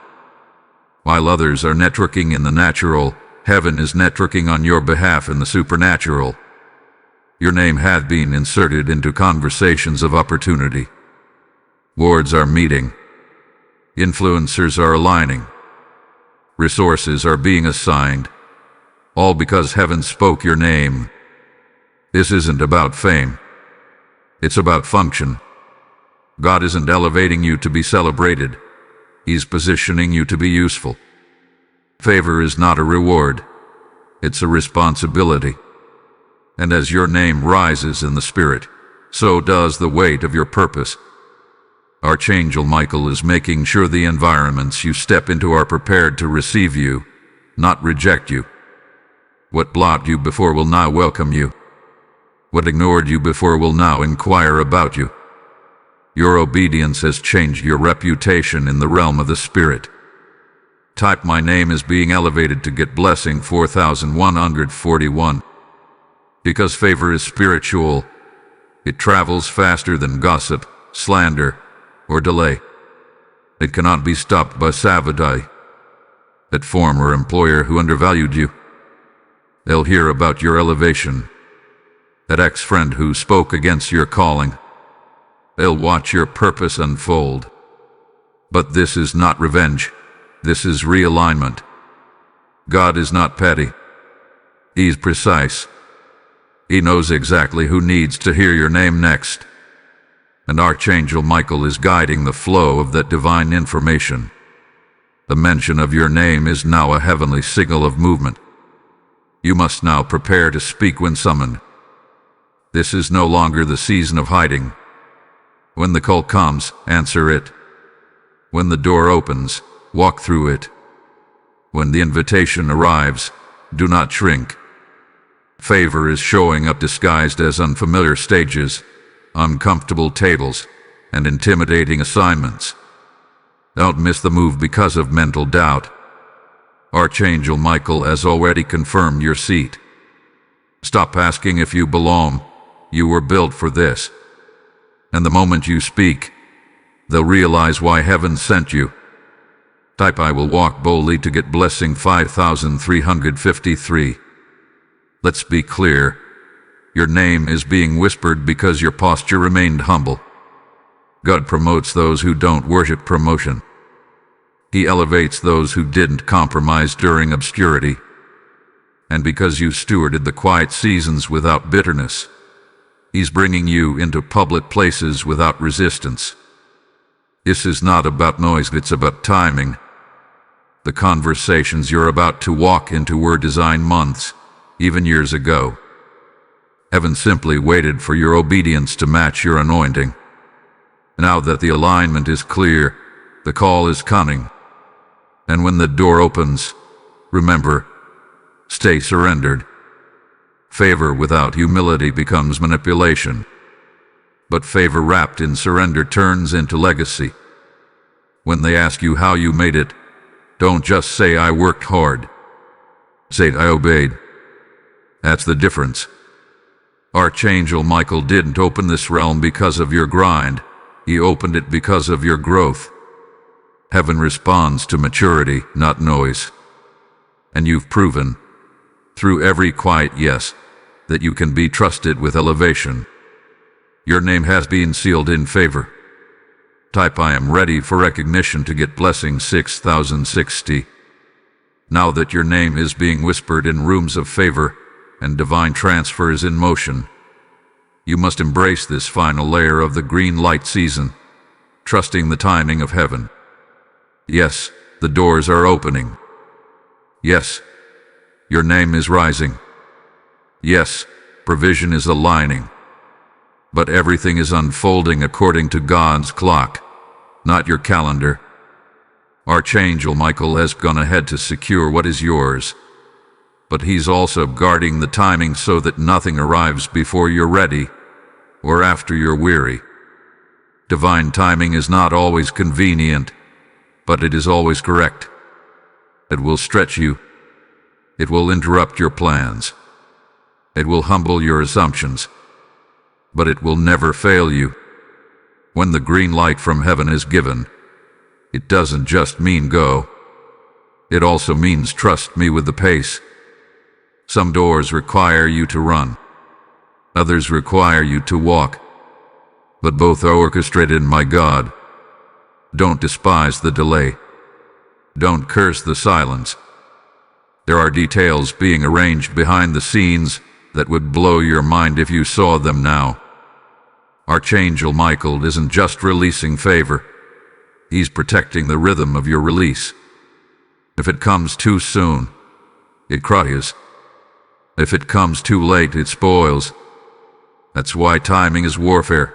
While others are networking in the natural, heaven is networking on your behalf in the supernatural. Your name had been inserted into conversations of opportunity. Boards are meeting. Influencers are aligning. Resources are being assigned. All because heaven spoke your name. This isn't about fame. It's about function. God isn't elevating you to be celebrated. He's positioning you to be useful. Favor is not a reward. It's a responsibility. And as your name rises in the spirit, so does the weight of your purpose. Archangel Michael is making sure the environments you step into are prepared to receive you, not reject you. What blocked you before will now welcome you. What ignored you before will now inquire about you. Your obedience has changed your reputation in the realm of the spirit. Type "My name is being elevated" to get blessing 4141. Because favor is spiritual, it travels faster than gossip, slander, or delay. It cannot be stopped by sabotage. That former employer who undervalued you. They'll hear about your elevation. That ex-friend who spoke against your calling. They'll watch your purpose unfold. But this is not revenge. This is realignment. God is not petty. He's precise. He knows exactly who needs to hear your name next. And Archangel Michael is guiding the flow of that divine information. The mention of your name is now a heavenly signal of movement. You must now prepare to speak when summoned. This is no longer the season of hiding. When the call comes, answer it. When the door opens, walk through it. When the invitation arrives, do not shrink. Favor is showing up disguised as unfamiliar stages, uncomfortable tables, and intimidating assignments. Don't miss the move because of mental doubt. Archangel Michael has already confirmed your seat. Stop asking if you belong. You were built for this. And the moment you speak, they'll realize why heaven sent you. Type "I will walk boldly" to get blessing 5353. Let's be clear. Your name is being whispered because your posture remained humble. God promotes those who don't worship promotion. He elevates those who didn't compromise during obscurity. And because you stewarded the quiet seasons without bitterness, He's bringing you into public places without resistance. This is not about noise, it's about timing. The conversations you're about to walk into were designed months, even years ago. Heaven simply waited for your obedience to match your anointing. Now that the alignment is clear, the call is coming. And when the door opens, remember, stay surrendered. Favor without humility becomes manipulation. But favor wrapped in surrender turns into legacy. When they ask you how you made it, don't just say "I worked hard." Say "I obeyed." That's the difference. Archangel Michael didn't open this realm because of your grind. He opened it because of your growth. Heaven responds to maturity, not noise. And you've proven, through every quiet yes, that you can be trusted with elevation. Your name has been sealed in favor. Type I am ready for recognition to get blessing 6060. Now that your name is being whispered in rooms of favor and divine transfer is in motion, you must embrace this final layer of the green light season, trusting the timing of heaven. Yes, the doors are opening. Yes, your name is rising. Yes, provision is aligning. But everything is unfolding according to God's clock, not your calendar. Archangel Michael has gone ahead to secure what is yours, but he's also guarding the timing so that nothing arrives before you're ready or after you're weary. Divine timing is not always convenient, but it is always correct. It will stretch you. It will interrupt your plans. It will humble your assumptions, but it will never fail you. When the green light from heaven is given, it doesn't just mean go. It also means trust me with the pace. Some doors require you to run. Others require you to walk. But both are orchestrated by God. Don't despise the delay. Don't curse the silence. There are details being arranged behind the scenes that would blow your mind if you saw them now. Archangel Michael isn't just releasing favor. He's protecting the rhythm of your release. If it comes too soon, it cries. If it comes too late, it spoils. That's why timing is warfare.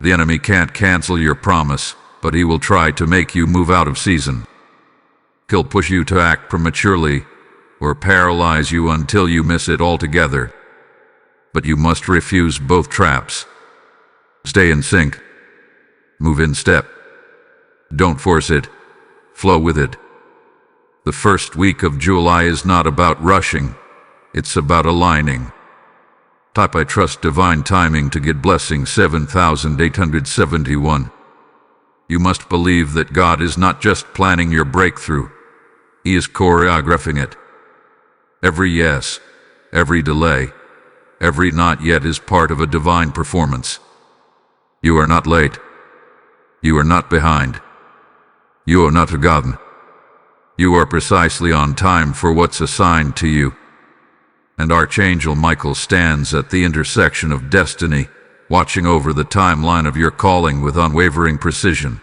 The enemy can't cancel your promise, but he will try to make you move out of season. He'll push you to act prematurely or paralyze you until you miss it altogether. But you must refuse both traps. Stay in sync. Move in step. Don't force it. Flow with it. The first week of July is not about rushing. It's about aligning. Type I trust divine timing to get blessing 7871. You must believe that God is not just planning your breakthrough. He is choreographing it. Every yes, every delay, every not yet is part of a divine performance. You are not late. You are not behind. You are not forgotten. You are precisely on time for what's assigned to you. And Archangel Michael stands at the intersection of destiny, watching over the timeline of your calling with unwavering precision.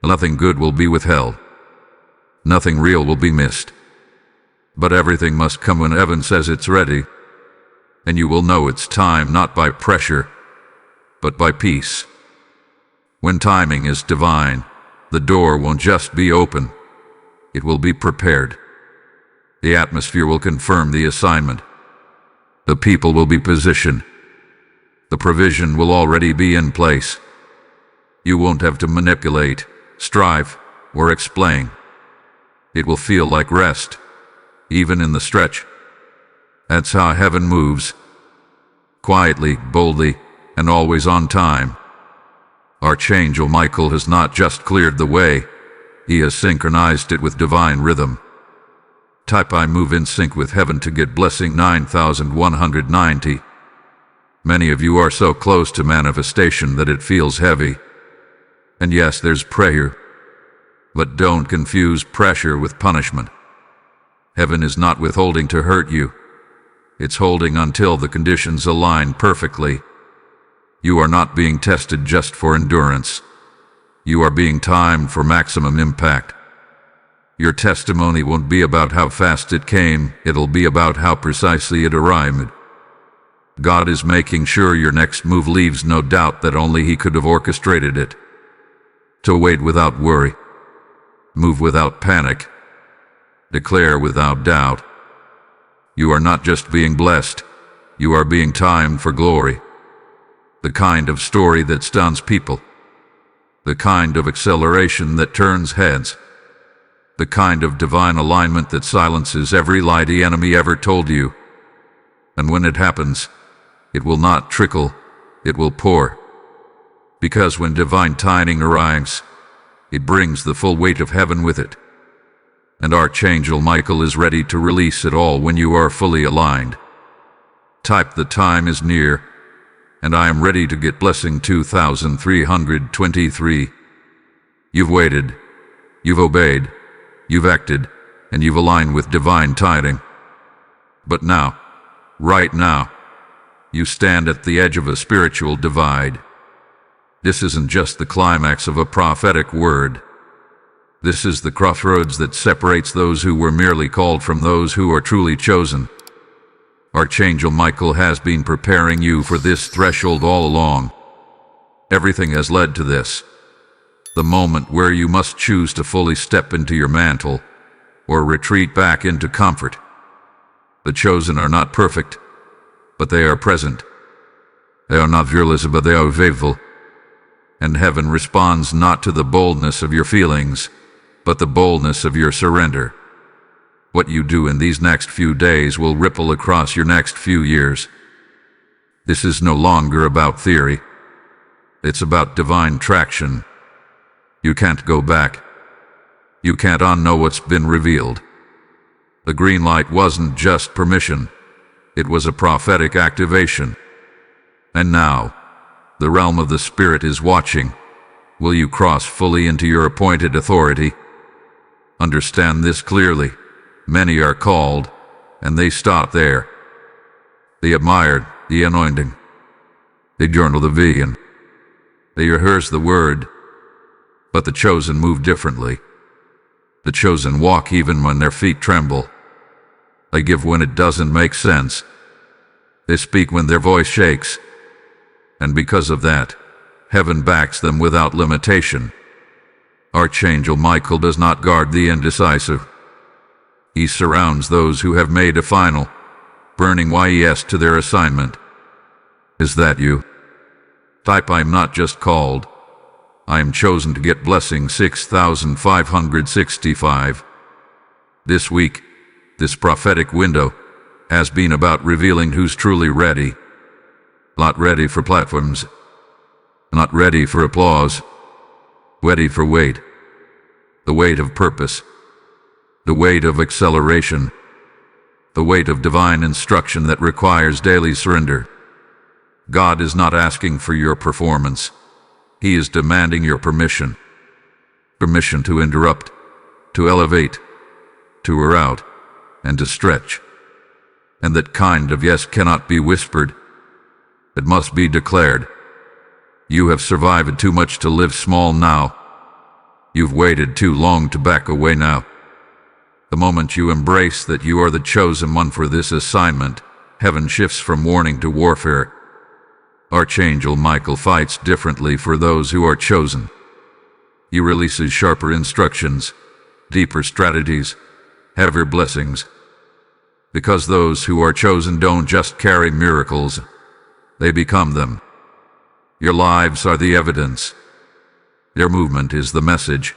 Nothing good will be withheld. Nothing real will be missed. But everything must come when heaven says it's ready, and you will know it's time not by pressure, but by peace. When timing is divine, the door won't just be open, it will be prepared. The atmosphere will confirm the assignment. The people will be positioned. The provision will already be in place. You won't have to manipulate, strive, or explain. It will feel like rest, even in the stretch. That's how heaven moves. Quietly, boldly, and always on time. Archangel Michael has not just cleared the way, he has synchronized it with divine rhythm. Type I move in sync with heaven to get blessing 9190. Many of you are so close to manifestation that it feels heavy. And yes, there's prayer. But don't confuse pressure with punishment. Heaven is not withholding to hurt you. It's holding until the conditions align perfectly. You are not being tested just for endurance. You are being timed for maximum impact. Your testimony won't be about how fast it came, it'll be about how precisely it arrived. God is making sure your next move leaves no doubt that only He could have orchestrated it. To wait without worry. Move without panic. Declare without doubt. You are not just being blessed, you are being timed for glory. The kind of story that stuns people. The kind of acceleration that turns heads. The kind of divine alignment that silences every lie the enemy ever told you. And when it happens, it will not trickle, it will pour. Because when divine timing arrives, it brings the full weight of heaven with it. And Archangel Michael is ready to release it all when you are fully aligned. Type the time is near. and I am ready to get blessing 2323. You've waited, you've obeyed, you've acted, and you've aligned with divine tiding. But now, right now, you stand at the edge of a spiritual divide. This isn't just the climax of a prophetic word. This is the crossroads that separates those who were merely called from those who are truly chosen. Archangel Michael has been preparing you for this threshold all along. Everything has led to this. The moment where you must choose to fully step into your mantle or retreat back into comfort. The chosen are not perfect, but they are present. They are not fearless, but they are faithful. And heaven responds not to the boldness of your feelings, but the boldness of your surrender. What you do in these next few days will ripple across your next few years. This is no longer about theory. It's about divine traction. You can't go back. You can't unknow what's been revealed. The green light wasn't just permission. It was a prophetic activation. And now, the realm of the Spirit is watching. Will you cross fully into your appointed authority? Understand this clearly. Many are called, and they stop there. They admired the anointing. They journal the vision. They rehearse the word. But the chosen move differently. The chosen walk even when their feet tremble. They give when it doesn't make sense. They speak when their voice shakes. And because of that, heaven backs them without limitation. Archangel Michael does not guard the indecisive. He surrounds those who have made a final, burning yes to their assignment. Is that you? Type I'm not just called. I am chosen to get blessing 6565. This week, this prophetic window has been about revealing who's truly ready. Not ready for platforms. Not ready for applause. Ready for weight. The weight of purpose. The weight of acceleration. The weight of divine instruction that requires daily surrender. God is not asking for your performance. He is demanding your permission. Permission to interrupt, to elevate, to wear out, and to stretch. And that kind of yes cannot be whispered. It must be declared. You have survived too much to live small now. You've waited too long to back away now. The moment you embrace that you are the chosen one for this assignment, heaven shifts from warning to warfare. Archangel Michael fights differently for those who are chosen. He releases sharper instructions, deeper strategies, heavier blessings. Because those who are chosen don't just carry miracles, they become them. Your lives are the evidence. Their movement is the message.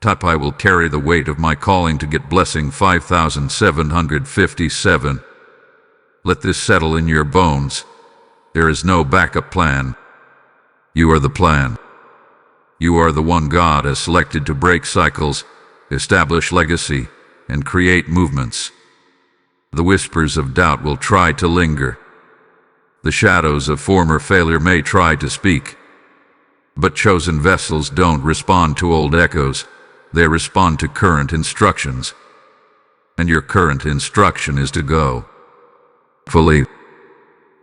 I will carry the weight of my calling to get blessing 5757. Let this settle in your bones. There is no backup plan. You are the plan. You are the one God has selected to break cycles, establish legacy, and create movements. The whispers of doubt will try to linger. The shadows of former failure may try to speak. But chosen vessels don't respond to old echoes. They respond to current instructions. And your current instruction is to go. Fully.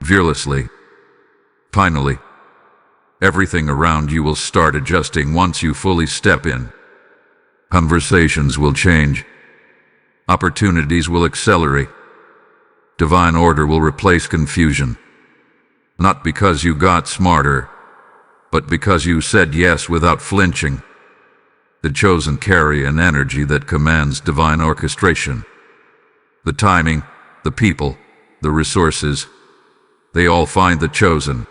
Fearlessly. Finally. Everything around you will start adjusting once you fully step in. Conversations will change. Opportunities will accelerate. Divine order will replace confusion. Not because you got smarter, but because you said yes without flinching. The chosen carry an energy that commands divine orchestration. The timing, the people, the resources, they all find the chosen.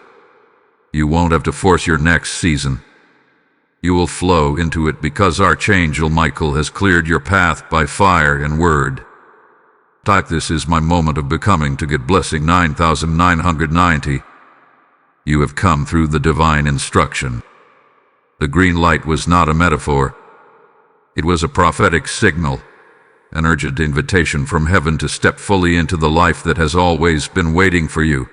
You won't have to force your next season. You will flow into it because Archangel Michael has cleared your path by fire and word. This is my moment of becoming to get blessing 9990. You have come through the divine instruction. The green light was not a metaphor. It was a prophetic signal, an urgent invitation from heaven to step fully into the life that has always been waiting for you.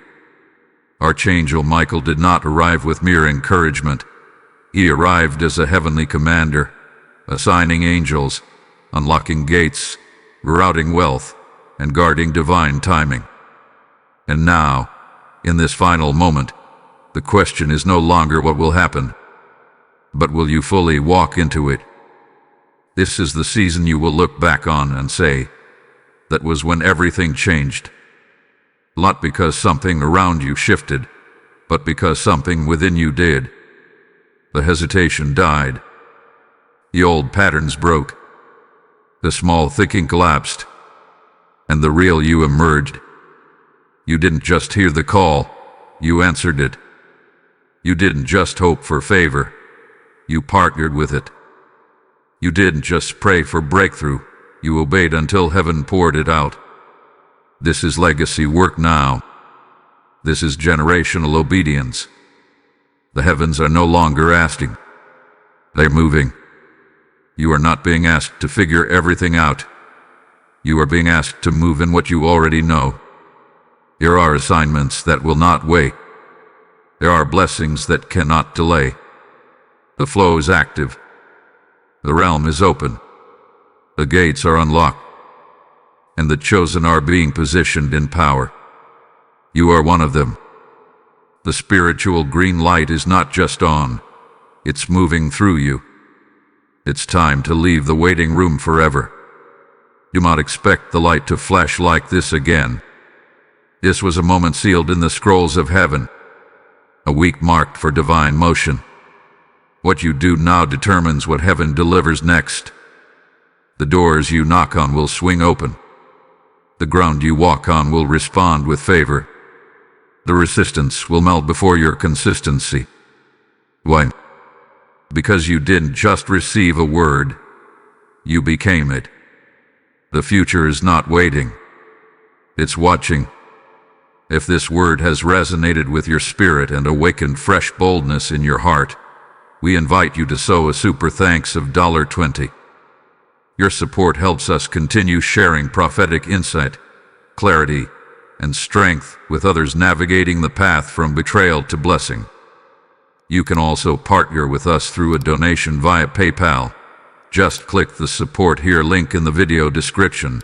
Archangel Michael did not arrive with mere encouragement. He arrived as a heavenly commander, assigning angels, unlocking gates, routing wealth, and guarding divine timing. And now, in this final moment, the question is no longer what will happen, but will you fully walk into it? This is the season you will look back on and say, that was when everything changed. Not because something around you shifted, but because something within you did. The hesitation died. The old patterns broke. The small thinking collapsed. And the real you emerged. You didn't just hear the call, you answered it. You didn't just hope for favor, you partnered with it. You didn't just pray for breakthrough, you obeyed until heaven poured it out. This is legacy work now. This is generational obedience. The heavens are no longer asking. They're moving. You are not being asked to figure everything out. You are being asked to move in what you already know. There are assignments that will not wait. There are blessings that cannot delay. The flow is active. The realm is open. The gates are unlocked. And the chosen are being positioned in power. You are one of them. The spiritual green light is not just on. It's moving through you. It's time to leave the waiting room forever. Do not expect the light to flash like this again. This was a moment sealed in the scrolls of heaven. A week marked for divine motion. What you do now determines what heaven delivers next. The doors you knock on will swing open. The ground you walk on will respond with favor. The resistance will melt before your consistency. Why? Because you didn't just receive a word, you became it. The future is not waiting. It's watching. If this word has resonated with your spirit and awakened fresh boldness in your heart, we invite you to sow a super thanks of $20. Your support helps us continue sharing prophetic insight, clarity, and strength with others navigating the path from betrayal to blessing. You can also partner with us through a donation via PayPal. Just click the support here link in the video description.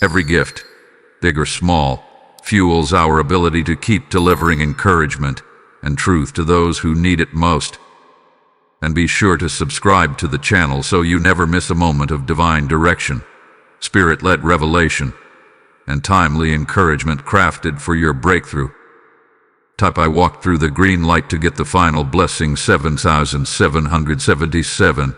Every gift, big or small, fuels our ability to keep delivering encouragement and truth to those who need it most. And be sure to subscribe to the channel so you never miss a moment of divine direction, spirit-led revelation, and timely encouragement crafted for your breakthrough. Type I walked through the green light to get the final blessing 7777.